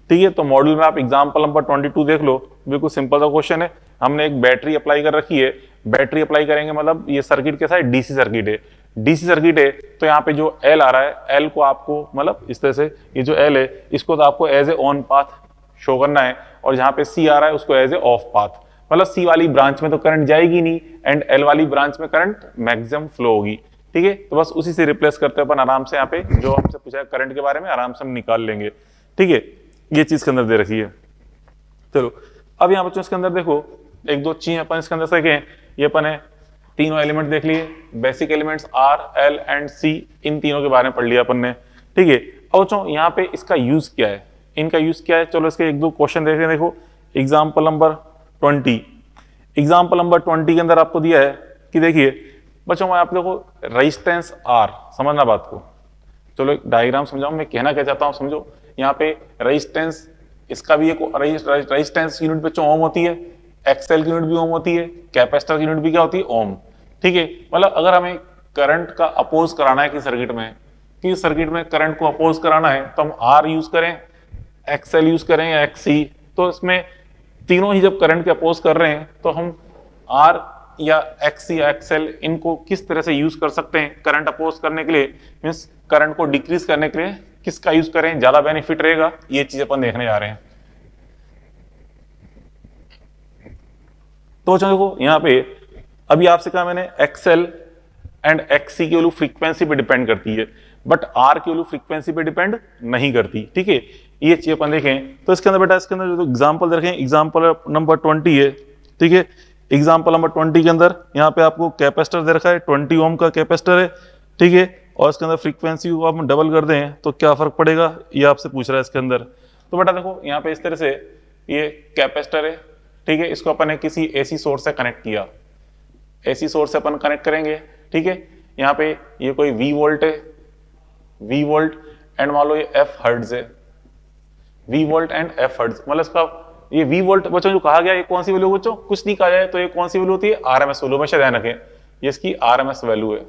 ठीक है। तो मॉड्यूल में आप एग्जाम्पल नंबर 22 देख लो, बिल्कुल सिंपल सा क्वेश्चन है। हमने एक बैटरी अप्लाई कर रखी है, बैटरी अप्लाई करेंगे मतलब ये सर्किट कैसा है, डीसी सर्किट है, डीसी सर्किट है। तो यहाँ पे जो एल आ रहा है, एल को आपको मतलब इस तरह से ये जो एल है इसको तो आपको as a on path show करना है, और जहाँ पे सी आ रहा है उसको एज ए ऑफ पाथ, मतलब सी वाली ब्रांच में तो करंट जाएगी नहीं एंड एल वाली ब्रांच में करंट मैक्सिमम फ्लो होगी, ठीक है। तो बस उसी से रिप्लेस करते हैं अपन आराम से, यहाँ पे जो हमसे पूछा है करंट के बारे में आराम से हम निकाल लेंगे, ठीक है। ये चीज के अंदर दे रखी है। चलो अब यहाँ बच्चों इसके अंदर देखो एक दो चीज अपन इसके अंदर से देखें, ये अपन है तीनों एलिमेंट देख लिए, basic elements R L and C, इन तीनों के बारे में पढ़ लिया अपन ने, ठीक है। अब बच्चों यहाँ पे इसका यूज क्या है, इनका यूज क्या है, चलो इसके एक दो क्वेश्चन देख रहे हैं। देखो एग्जाम्पल नंबर 20, एग्जाम्पल नंबर 20 के अंदर आपको दिया है कि देखिए बच्चों मैं आप देखो रेजिस्टेंस आर, समझना बात को, चलो एक डायग्राम समझाऊं, मैं कहना क्या चाहता हूं समझो। यहाँ पे रेजिस्टेंस, इसका भी एक रेजिस्टेंस की यूनिट बच्चों ओम होती है, एक्सएल की यूनिट भी ओम होती है, कैपेसिटर की यूनिट भी क्या होती है, ओम, ठीक है। मतलब अगर हमें करंट का अपोज कराना है कि सर्किट में करंट को अपोज कराना है तो हम आर यूज करें, एक्सएल यूज करें या एक्सी। तो इसमें तीनों ही जब करंट के अपोज कर रहे हैं तो हम आर या एक्स या एक्सएल इनको किस तरह से यूज कर सकते हैं करंट अपोज करने के लिए, मीन्स करंट को डिक्रीज करने के लिए किसका यूज करें, ज्यादा बेनिफिट रहेगा, ये चीज अपन देखने जा रहे हैं। तो देखो यहाँ पे अभी आपसे कहा मैंने एक्सएल एंड एक्सी की वैल्यू फ्रीक्वेंसी पे डिपेंड करती है, बट आर की वैल्यू फ्रीक्वेंसी पे डिपेंड नहीं करती। ठीक है, ये चीज अपन देखें तो इसके अंदर बेटा, इसके अंदर जो एग्जांपल देखें, एग्जांपल नंबर 20 है। ठीक है, एग्जांपल नंबर 20 के अंदर यहाँ पे आपको कैपेसिटर दे रखा है, 20 ओम का कैपेसिटर है। ठीक है, और इसके अंदर फ्रीक्वेंसी को आप डबल कर दें तो क्या फर्क पड़ेगा, ये आपसे पूछ रहा है इसके अंदर। तो बेटा देखो यहाँ पे इस तरह से ये कैपेसिटर है। ठीक है, इसको अपन ने किसी एसी सोर्स से कनेक्ट किया, एसी सोर्स से अपन कनेक्ट करेंगे। ठीक है, यहाँ पे ये कोई V वोल्ट है, V वोल्ट, एंड मान लो ये F हर्ट्ज है, V volt and F hertz, मतलब इसका ये V वोल्ट बच्चों जो कहा गया, ये कौन सी वैल्यू बच्चों, कुछ नहीं कहा जाए तो ये कौन सी वैल्यू होती है, RMS वैल्यू। हमेशा ध्यान रखें ये इसकी RMS वैल्यू है,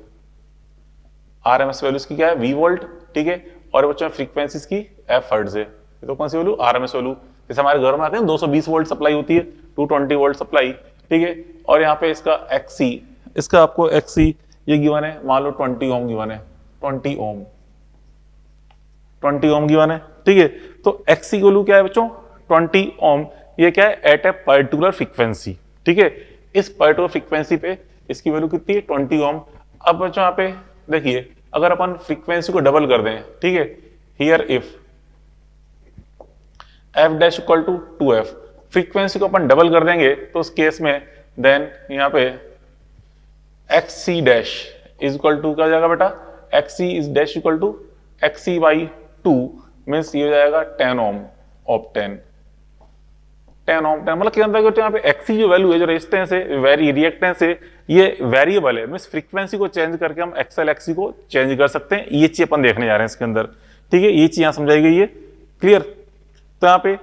RMS वैल्यू इसकी क्या है, V वोल्ट। ठीक है, और बच्चों फ्रीक्वेंसी इसकी F हर्ट्ज है, ये तो कौन सी वैल्यू, RMS वैल्यू। जैसे हमारे घर में आते हैं 220 वोल्ट सप्लाई होती है, 220 वोल्ट सप्लाई। ठीक है, और यहाँ पे इसका XC, इसका आपको XC ये गिवन है, मान लो 20 ओम गिवन है, 20 ओम, 20 ओम गिवन है। ठीक है, तो XC की वैल्यू क्या है बच्चों, 20 ओम, ये क्या है, एट ए पर्टिकुलर फ्रीक्वेंसी। ठीक है, इस पर्टिकुलर फ्रीक्वेंसी पे इसकी वैल्यू कितनी है, 20 ओम। अब बच्चों यहाँ पे देखिए, अगर अपन फ्रीक्वेंसी को डबल कर दें, ठीक है, here if F dash equal to 2f, frequency को अपन डबल कर देंगे तो उस केस में देन यहाँ पे xc dash is equal to क्या हो जाएगा बेटा, xc is dash equal to xc by 2 means ये हो जाएगा 10 ओम ऑफ 10 ओम 10, मतलब क्या होता है यहाँ पे xc जो वैल्यू है, जो रेजिस्टेंस है, वेरी रिएक्टेंस है, ये वेरिएबल है, मीन्स फ्रीक्वेंसी को चेंज करके हम XL XC को चेंज कर सकते हैं। ये चीज अपन देखने जा रहे हैं इसके अंदर। ठीक है, ये चीज यहाँ समझाई गई है, क्लियर। तो यहाँ पे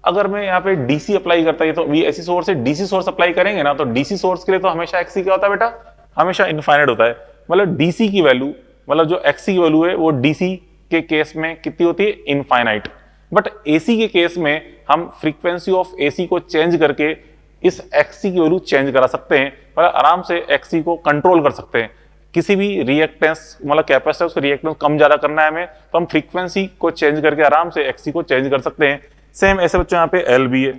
अगर मैं यहाँ पे डीसी अप्लाई करता है, तो एसी सोर्स से डीसी सोर्स अप्लाई करेंगे ना, तो डीसी सोर्स के लिए तो हमेशा XC क्या होता है बेटा, हमेशा इनफाइनाइट होता है। मतलब डीसी की वैल्यू, मतलब जो XC की वैल्यू है वो डीसी के केस में कितनी होती है, इनफाइनाइट। बट एसी के केस में हम फ्रीक्वेंसी ऑफ एसी को चेंज करके इस XC की वैल्यू चेंज करा सकते हैं, मतलब आराम से XC को कंट्रोल कर सकते हैं। किसी भी रिएक्टेंस, मतलब कैपेसिटर उसका रिएक्टेंस कम ज्यादा करना है हमें, तो हम फ्रीक्वेंसी को चेंज करके आराम से XC को चेंज कर सकते हैं। सेम ऐसे बच्चों यहाँ पे L भी है।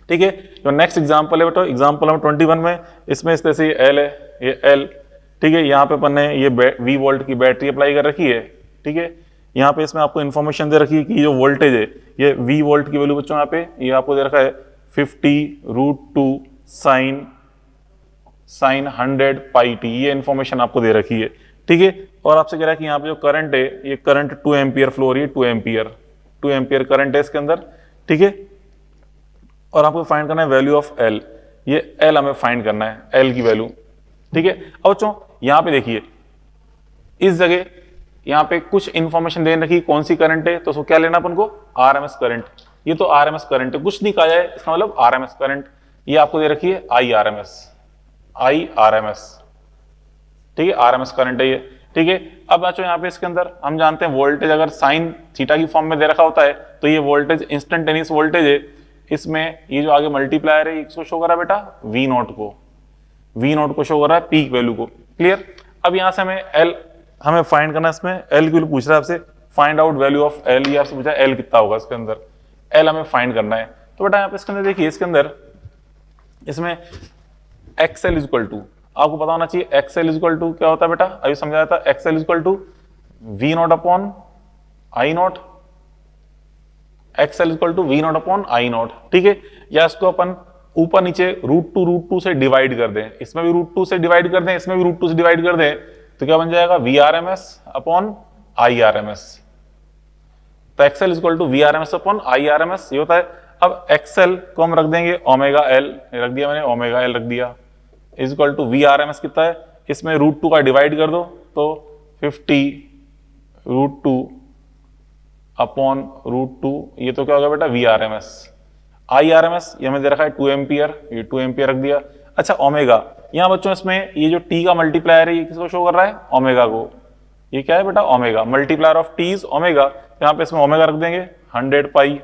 ठीक है, जो नेक्स्ट एग्जांपल है बेटा, एग्जांपल नंबर 21 में, इसमें इस तरह से L है, ये L। ठीक है, यहाँ पे अपन ने ये V वोल्ट की बैटरी अप्लाई कर रखी है। ठीक है, यहाँ पे इसमें आपको इन्फॉर्मेशन दे रखी है कि जो वोल्टेज है, ये V वोल्ट की वैल्यू बच्चों यहाँ पे ये आपको दे रखा है 50√2 साइन 100 पाई टी, ये इन्फॉर्मेशन आपको दे रखी है। ठीक है, और आपसे कह रहा है कि यहाँ पे जो करंट है, ये करंट 2 एम्पियर फ्लो हो रही है, 2 एम्पियर करंट है इसके अंदर। ठीक है, और आपको फाइंड करना है वैल्यू ऑफ L, ये L हमें फाइंड करना है, L की वैल्यू। ठीक है, अब बच्चों यहाँ पे देखिए, इस जगह यहाँ पे कुछ इंफॉर्मेशन दे रखी, कौन सी करंट है, तो उसको क्या लेना अपन को, RMS करंट। ये तो RMS करंट है, कुछ नहीं कहा जाए, इसका मतलब RMS करंट। ये आपको दे रखी है IRMS। ठीक है, RMS करंट है ये। ठीक है, अब बच्चों यहाँ पे इसके अंदर हम जानते हैं वोल्टेज अगर साइन थीटा की फॉर्म में दे रखा होता है, तो ये वोल्टेज इंस्टेंटेनियस वोल्टेज है। इसमें ये जो आगे मल्टीप्लायर है, इसको शो कर रहा है बेटा V नोट को शो कर रहा है, पीक वैल्यू को। क्लियर। अब यहाँ से हमें फाइंड करना है, इसमें L की वैल्यू पूछ रहा है आपसे, find out value of L। ये आपसे पूछा L कितना होगा इसके अंदर, L हमें फाइंड करना है। तो बेटा यहाँ पे इसके अंदर देखिए, इसके अंदर इसमें XL इज इक्वल टू, आपको पता होना चाहिए XL इज इक्वल टू क्या होता है बेटा, अभी समझाया था, XL is equal to V not upon I not, XL is equal to V not upon I not. ठीक है, या इसको अपन ऊपर नीचे √2 से डिवाइड कर दें, इसमें भी √2 से डिवाइड कर दें, इसमें भी √2 से डिवाइड कर दें, तो क्या बन जाएगा, VRMS अपॉन IRMS। तो XL is equal to VRMS upon IRMS ये होता है। अब XL को हम रख देंगे ओमेगा L, रख दिया मैंने, ओमेगा L रख दिया, इज इक्वल टू VRMS कितना है, इसमें √2 का डिवाइड कर दो तो 50√2 अपॉन √2, ये तो क्या होगा बेटा VRMS। IRMS ये हमें दे रखा है 2 एम्पियर, ये 2 एम्पियर रख दिया। अच्छा, ओमेगा, यहाँ बच्चों इसमें ये जो T का मल्टीप्लायर है, ये किसको शो कर रहा है, ओमेगा को। ये क्या है बेटा, omega, multiplier of T is omega. यहाँ पे इसमें ओमेगा रख देंगे 100 पाई,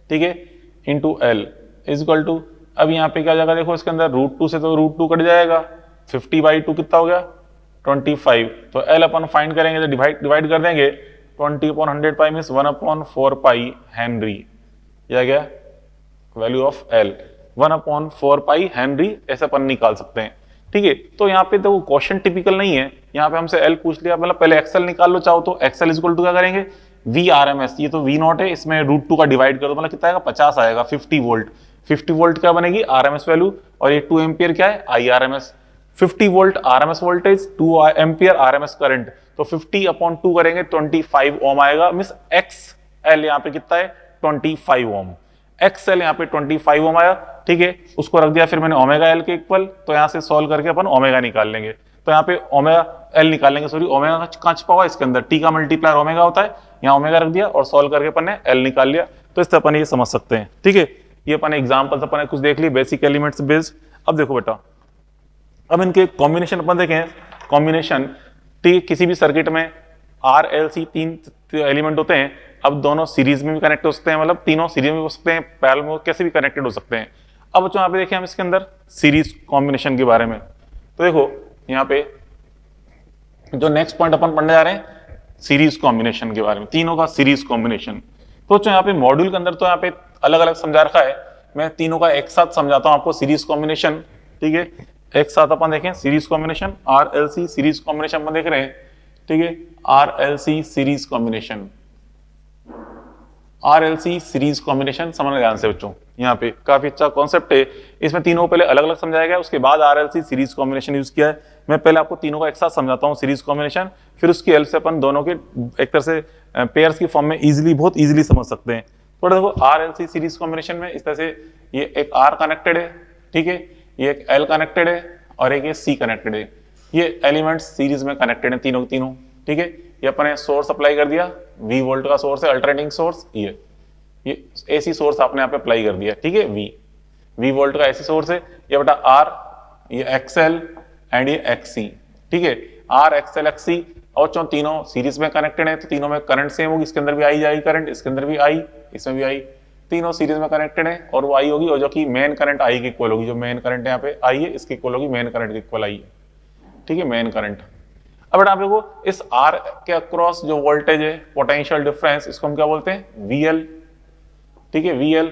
ठीक है, into L is equal to, अब यहाँ पे क्या जाएगा देखो, इसके अंदर √2 से तो √2 कट जाएगा, 50/2 कितना हो गया, 25। तो L अपन फाइंड करेंगे तो डिवाइड कर देंगे, 20/100 पाई मीन्स 1/4 पाई हेनरी, यह आ गया value of L, 1/4 pi Henry, ऐसे अपन निकाल सकते हैं। ठीक है। तो यहाँ पे देखो क्वेश्चन टिपिकल नहीं है, यहाँ पे हमसे एल पूछ लिया, मतलब पहले एक्सएल निकाल लो चाहो तो। एक्सएल इज इक्वल टू क्या करेंगे, वी आर एम एस, ये तो वी नॉट है, इसमें √2 का डिवाइड कर दो, मतलब कितना आएगा 50 आएगा, 50 वोल्ट। 50 वोल्ट क्या बनेगी आरएमएस वैल्यू, और ये 2 एम्पियर क्या है I R M S. 50 volt RMS voltage, 2 ampere RMS current, तो 50/2 करेंगे 25 ओम आएगा, मींस एक्स एल यहाँ पे कितना है 25 ओम। एक्सएल यहाँ पे 25 ओम आया, ठीक है। उसको रख दिया फिर मैंने ओमेगा एल के इक्वल, तो यहाँ से सॉल्व करके अपन ओमेगा निकाल लेंगे। तो यहाँ पे ओमेगा एल निकाल लेंगे, सॉरी ओमेगा कहाँ छुपा हुआ इसके अंदर, टी का मल्टीप्लायर ओमेगा होता है, यहाँ ओमेगा रख दिया और सॉल्व करके अपन ने एल निकाल लिया। तो इससे अपन ये समझ सकते हैं, ठीक है। ये अपन एग्जाम्पल्स अपन ने कुछ देख ली बेसिक एलिमेंट्स बेस्ड। अब देखो बेटा, अब इनके कॉम्बिनेशन अपन देखें, कॉम्बिनेशन, ठीक, किसी भी सर्किट में आर एल सी 3 एलिमेंट होते हैं। अब दोनों सीरीज में भी कनेक्ट हो सकते हैं, मतलब तीनों सीरीज में हो सकते हैं, पैरेलल में कैसे भी कनेक्टेड हो सकते हैं। अब बच्चों यहाँ पे देखें हम इसके अंदर सीरीज कॉम्बिनेशन के बारे में, तो देखो यहाँ पे जो नेक्स्ट पॉइंट अपन पढ़ने जा रहे हैं सीरीज कॉम्बिनेशन के बारे में, तीनों का सीरीज कॉम्बिनेशन। तो बच्चों यहाँ पे मॉड्यूल के अंदर तो यहाँ पे अलग अलग समझा रखा है, मैं तीनों का एक साथ समझाता हूँ आपको सीरीज कॉम्बिनेशन, ठीक है। एक साथ अपन देखें series combination, R L C series combination अपन देख रहे हैं, ठीक है। R L C series combination, R L C series combination समझना ध्यान से बच्चों, यहाँ पे काफी अच्छा कॉन्सेप्ट है। इसमें तीनों पहले अलग अलग समझाया गया, उसके बाद R L C series combination use किया है। मैं पहले आपको तीनों का एक साथ समझाता हूँ सीरीज कॉम्बिनेशन, फिर उसकी हेल्प से अपन दोनों के एक तरह से पेयर्स की फॉर्म में इजिली, बहुत इजिली समझ सकते हैं। तो देखो R L C series combination में इस तरह से ये एक आर कनेक्टेड है, ठीक है, ये एक एल कनेक्टेड है और एक ये सी कनेक्टेड है। ये एलिमेंट्स सीरीज में कनेक्टेड है तीनों तीनों, ठीक है। ये अपने सोर्स अप्लाई कर दिया, V वोल्ट का सोर्स है, अल्टरनेटिंग सोर्स, ये एसी सोर्स आपने यहाँ पे अप्लाई कर दिया, ठीक है। V वोल्ट का एसी सोर्स है, ये बेटा R, ये XL एंड ये XC, ठीक है। R XL XC और जो तीनों सीरीज में कनेक्टेड है, तो तीनों में करंट सेम होगी, इसके अंदर भी आई जाएगी करंट, इसके अंदर भी आई, इसमें भी आई, तीनों सीरीज में कनेक्टेड है और वो आई होगी, और जो कि मेन करंट आई के इक्वल होगी, जो मेन करंट यहाँ पे आई है इसके इक्वल होगी, मेन करंट के इक्वल आई है, ठीक है, मेन करंट। अब बेटा आप देखो इस आर के अक्रॉस जो वोल्टेज है, पोटेंशियल डिफरेंस, इसको हम क्या बोलते हैं VL, ठीक है, VL।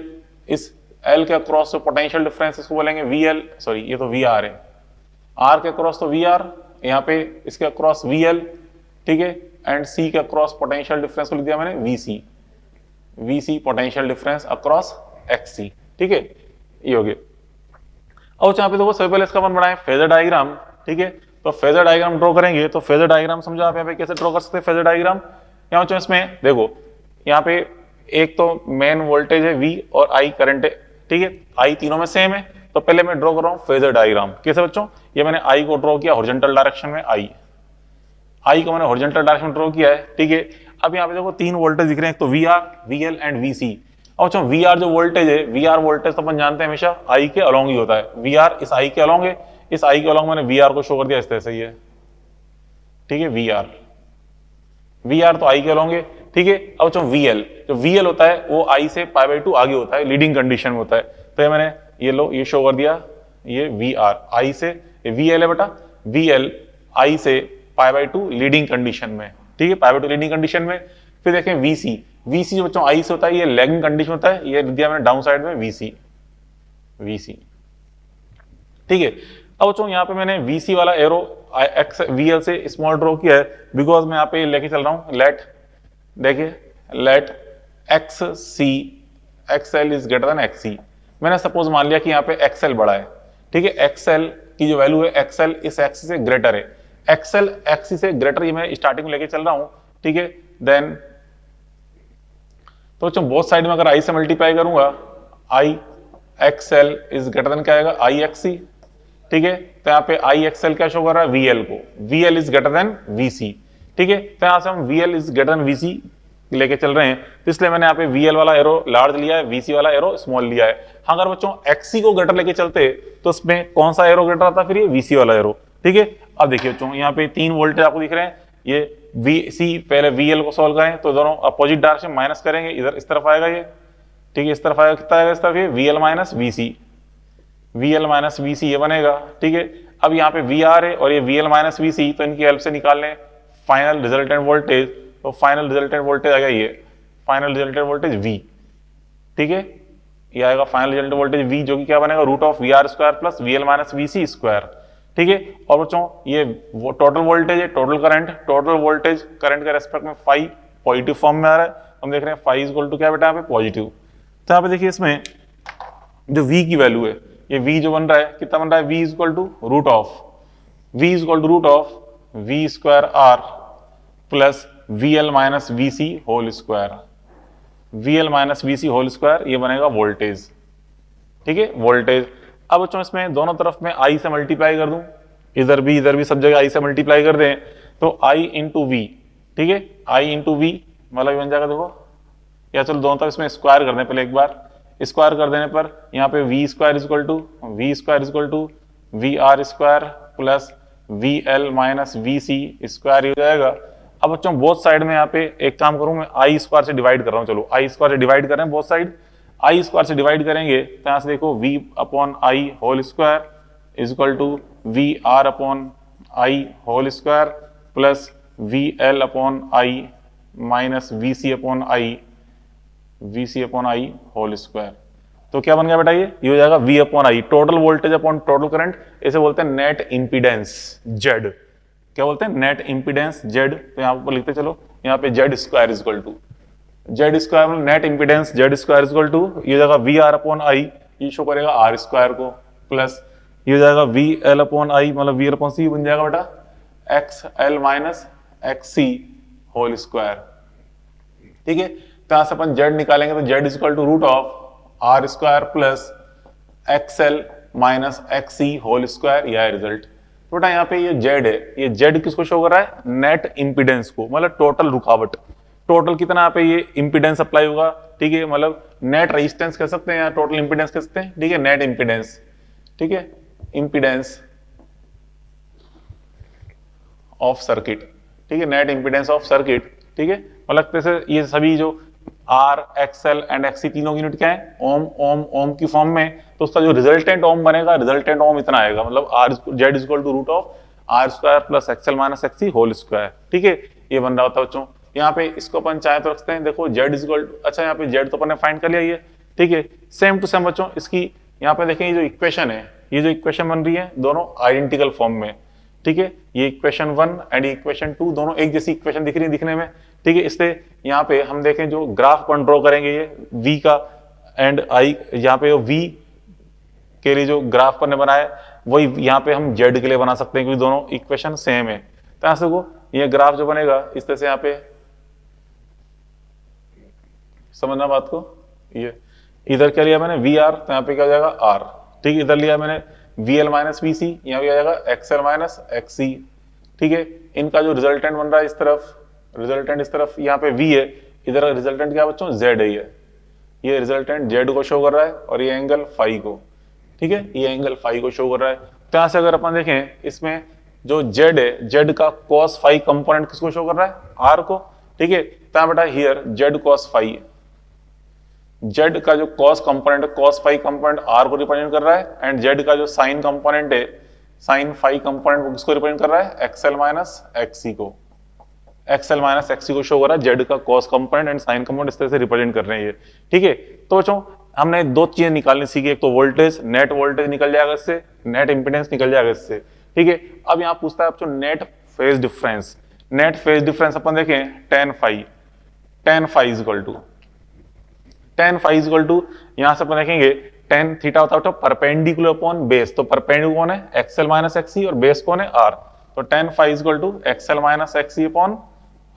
इस L के अक्रॉस जो पोटेंशियल डिफरेंस इसको बोलेंगे VL, सॉरी ये तो VR है, R के अक्रॉस तो VR, यहाँ पे इसके अक्रॉस VL, ठीक है, एंड C के अक्रॉस पोटेंशियल डिफरेंस को लिख दिया मैंने VC potential difference across XC, ठीक है, ये हो गया। अब यहाँ पे देखो सबसे पहले इसका अपन बनाए फेजर डायग्राम, ठीक है। तो फेजर डायग्राम ड्रॉ करेंगे, तो फेजर डायग्राम समझो आप यहाँ पे कैसे ड्रॉ कर सकते हैं फेजर डायग्राम। यहाँ बच्चों इसमें देखो यहाँ पे एक तो मेन वोल्टेज है V और I करंट है, ठीक है, I तीनों में सेम है। तो पहले मैं ड्रॉ कर रहा हूँ फेजर डायग्राम, कैसे बच्चों, ये मैंने I को ड्रॉ किया हॉरिजॉन्टल डायरेक्शन में, I को मैंने हॉरिजॉन्टल डायरेक्शन में ड्रॉ किया है, ठीक है। अब यहाँ पे देखो 3 वोल्टेज दिख रहे हैं, एक तो VR, VL एंड VC। और बच्चों VR जो वोल्टेज है, VR वोल्टेज तो अपन जानते हैं हमेशा I के अलोंग ही होता है, VR इस I के अलोंग है, इस I के अलोंग मैंने VR को शो कर दिया इस तरह से, ये ठीक है, VR तो I के अलोंग है, ठीक है। अब जो VL होता है वो I से π/2 आगे होता है, लीडिंग कंडीशन में होता है। तो ये मैंने ये लो ये शो कर दिया, ये VR I से, VL है बेटा, VL I से π/2 लीडिंग कंडीशन में, ठीक है, π/2 लीडिंग कंडीशन में। फिर देखें VC जो बच्चों I से होता है, ये लैगिंग कंडीशन होता है, ये दिया मैंने डाउन साइड में VC, ठीक है। अब बच्चों यहाँ पे मैंने VC वाला एरो VL से स्मॉल ड्रॉ किया है, बिकॉज मैं यहाँ पे लेके चल रहा हूँ let XL is greater than XC। मैंने सपोज मान लिया कि यहाँ पे XL बड़ा है, ठीक है, XL की जो वैल्यू है XL इस XC से ग्रेटर है, XL XC से ग्रेटर, ये मैं स्टार्टिंग में लेके चल रहा हूँ, ठीक है। देन तो बच्चों बोथ साइड में अगर I से मल्टीप्लाई करूंगा, I XL is greater than क्या आएगा I XC, ठीक है। तो यहाँ पे I XL क्या शो कर रहा है, VL को, VL is greater then VC, ठीक है। तो यहाँ से हम VL is greater then VC लेके चल रहे हैं, तो इसलिए मैंने यहाँ पे VL वाला एरो लार्ज लिया है, VC वाला एरो स्मॉल लिया है। हाँ, अगर बच्चों XC को ग्रेटर लेके चलते तो उसमें कौन सा एरो ग्रेटर आता, फिर ये VC वाला एरो, ठीक है। अब देखिए बच्चों यहाँ पे 3 वोल्टेज आपको दिख रहे हैं, ये VC, पहले VL को सॉल्व करें तो दोनों अपोजिट डायरेक्शन माइनस करेंगे, इधर इस तरफ आएगा ये, ठीक है, इस तरफ आएगा, कितना आएगा इस तरफ, ये VL माइनस VC ये बनेगा, ठीक है। अब यहाँ पे VR है और ये VL माइनस VC, तो इनकी हेल्प से निकाल लें फाइनल रिजल्टेंट वोल्टेज। तो फाइनल रिजल्टेंट वोल्टेज आएगा ये फाइनल रिजल्टेंट वोल्टेज V, ठीक है, ये आएगा फाइनल रिजल्टेंट वोल्टेज V, जो कि क्या बनेगा √VR² plus VL minus VC², ठीक है। और बच्चों ये वो टोटल वोल्टेज है, टोटल वोल्टेज करंट के रेस्पेक्ट में फाई पॉजिटिव फॉर्म में आ रहा है। हम देख रहे हैं फाई इक्वल टू क्या बेटा यहाँ पे पॉजिटिव। तो यहाँ पे देखिए इसमें जो v की वैल्यू है, ये v जो बन रहा है कितना बन रहा है, v equal to root of v square r plus vl minus vc whole square, ये बनेगा वोल्टेज। ठीक है, वोल्टेज। अब बच्चों इसमें दोनों तरफ में I से मल्टीप्लाई कर दूं, इधर भी सब जगह I से मल्टीप्लाई कर दें तो I इंटू वी, ठीक है, I इंटू वी मतलब बन जाएगा, देखो या चलो दोनों तरफ इसमें स्क्वायर कर दें पहले एक बार। स्क्वायर कर देने पर यहाँ पे V square equal to V R square plus V L minus V C square हो जाएगा। अब बच्चों बोथ साइड में यहाँ पे एक काम करूं मैं, आई स्क्वायर से डिवाइड कर रहा हूँ, चलो आई स्क्वायर से डिवाइड कर रहे हैं बोथ साइड। आई स्क्वायर से डिवाइड करेंगे तो यहाँ से देखो v upon I whole square equal to V R upon I whole square plus V L upon I minus V C upon I whole square. तो क्या बन गया बेटा, ये हो जाएगा v upon I, total voltage upon total current, इसे बोलते हैं नेट इंपीडेंस z। क्या बोलते हैं, नेट इंपीडेंस z। तो यहाँ पर लिखते चलो, यहाँ पे z square equal to net impedance z square equal to ये हो जाएगा वी आर अपॉन आई, ये शो करेगा आर स्क्वायर को, प्लस ये हो जाएगा वी एल अपॉन आई मतलब वी एल अपॉन सी बन जाएगा बेटा x L minus X C whole square. ठीक है, तो यहां से अपन z निकालेंगे तो z equal to root of R square plus X L minus X C whole square, यह रिजल्ट। तो बेटा यहाँ पे ये z है, ये z किसको शो कर रहा है, नेट इंपीडेंस को, मतलब टोटल रुकावट, टोटल कितना यहाँ पे ये इंपीडेंस अप्लाई होगा। ठीक है, मतलब नेट रेजिस्टेंस कह सकते हैं या टोटल इंपीडेंस कह सकते हैं। ठीक है, नेट इंपीडेंस, ठीक है, इंपीडेंस ऑफ सर्किट, ठीक है, नेट इंपीडेंस ऑफ सर्किट। ठीक है, मतलब जैसे ये सभी जो आर एक्सएल एंड एक्सी तीनों की यूनिट क्या है, ओम की फॉर्म में, तो उसका जो रिजल्टेंट ओम बनेगा, रिजल्टेंट ओम इतना आएगा, मतलब R Z equal to root of R square plus XL minus XC whole square. ठीक है, ये बन रहा होता है बच्चों। यहाँ पे इसको अपन चाहे तो रखते हैं, देखो जेड इक्वल टू, अच्छा यहाँ पे जेड तो अपन ने फाइंड कर लिया ये। ठीक है, सेम टू सेम बच्चों इसकी यहाँ पे देखें, ये जो इक्वेशन है, ये जो इक्वेशन बन रही है दोनों आइडेंटिकल फॉर्म में। ठीक है, ये इक्वेशन 1 एंड इक्वेशन 2 दोनों एक जैसी इक्वेशन दिख रही है दिखने में। ठीक है, इसलिए यहाँ पे हम देखें जो ग्राफ अपन ड्रॉ करेंगे ये v का एंड i, यहाँ पे v के लिए जो ग्राफ अपन ने बनाया वही यहाँ पे हम z के लिए बना सकते हैं क्योंकि दोनों इक्वेशन सेम है। तो यहाँ से को ये ग्राफ जो बनेगा इस तरह से, यहाँ पे समझना बात को, ये इधर क्या लिया मैंने वी आर, तो यहाँ पे क्या हो जाएगा आर। ठीक है, इधर लिया मैंने वी एल माइनस वी सी, यहाँ पे आ जाएगा एक्स एल माइनस एक्स सी। ठीक है, इनका जो रिजल्टेंट बन रहा है इस तरफ, रिजल्टेंट इस तरफ यहाँ पे v है, इधर रिजल्टेंट क्या बच्चों z है, ये रिजल्टेंट z को शो कर रहा है और ये एंगल फाई को। ठीक है, ये एंगल फाई को शो कर रहा है। तो यहाँ से अगर अपन देखें इसमें जो z है, z का cos फाई कंपोनेंट किसको शो कर रहा है, r को। ठीक है, तो बेटा हियर z cos फाई है, z का जो cos कंपोनेंट है, cos फाई कंपोनेंट r को रिप्रेजेंट कर रहा है, एंड z का जो साइन कंपोनेंट है, साइन फाई कंपोनेंट को किसको रिप्रेजेंट कर रहा है, xl माइनस xc को, एक्सएल माइनस एक्सी को शो कर रहा है, जेड का cos component and sign component इस तरह से रिप्रेजेंट कर रहे हैं ये। ठीक है, तो बच्चों हमने दो चीजें निकालनी सीखी, एक तो वोल्टेज, नेट वोल्टेज निकल जाएगा इससे, नेट इंपीडेंस निकल जाएगा इससे। ठीक है, अब यहाँ पूछता है बच्चों net phase difference. Net phase difference अपन देखें tan फाई इक्वल टू यहाँ से अपन देखेंगे tan थीटा होता है परपेंडिकुलर अपॉन बेस, तो परपेंडिकुलर कौन है, एक्सएल माइनस एक्सी, और बेस कौन है, आर। तो tan phi equal to XL minus XC upon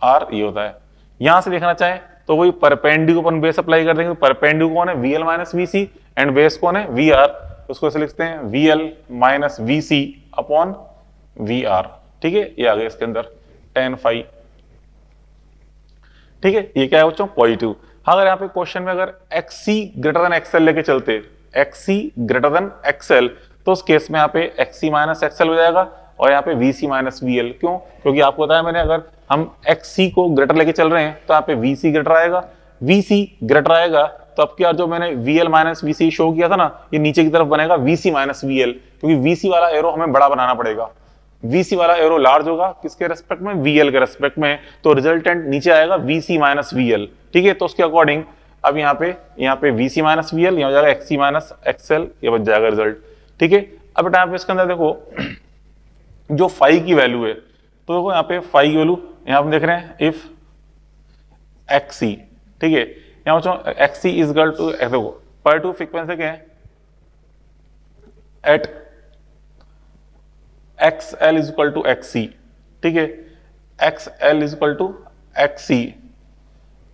R, ये होता है। यहां से देखना चाहे तो वही परपेंडिकुलर अपन बेस अप्लाई कर देंगे, परपेंडिकुलर कौन है, VL minus VC, and base कौन है, वी आर, उसको ऐसे लिखते हैं VL minus VC upon V R. ठीक है, ये आ गया इसके अंदर tan फाई। ठीक है, ये क्या है बच्चों, पॉजिटिव। अगर यहाँ पे क्वेश्चन में अगर एक्सी ग्रेटर देन एक्सएल लेके चलते, एक्सी ग्रेटर देन एक्सएल, तो उस केस में यहाँ पे एक्सी माइनस एक्सएल हो जाएगा और यहाँ पे VC माइनस VL। क्यों, क्योंकि आपको बताया मैंने अगर हम XC को ग्रेटर लेके चल रहे हैं तो यहाँ पे VC ग्रेटर आएगा, VC ग्रेटर आएगा तो अब क्या, जो मैंने VL माइनस VC शो किया था ना, ये नीचे की तरफ बनेगा VC माइनस VL, क्योंकि VC वाला एरो हमें बड़ा बनाना पड़ेगा, VC वाला एरो लार्ज होगा किसके रेस्पेक्ट में, VL के रेस्पेक्ट में, तो रिजल्टेंट नीचे आएगा VC माइनस VL। ठीक है, तो उसके अकॉर्डिंग अब यहाँ पे VC माइनस VL, यहाँ हो जाएगा XC माइनस XL, ये बच जाएगा रिजल्ट। ठीक है, अब बेटा यहाँ पे इसके अंदर देखो जो फाई की वैल्यू है, तो देखो यहाँ पे फाई की वैल्यू यहाँ पे देख रहे हैं इफ एक्सी, ठीक है, यहाँ बच्चों एक्सी इज इक्वल टू, देखो पर टू फ्रीक्वेंसी क्या है at X L is equal to XC, ठीक है, X L is equal to XC,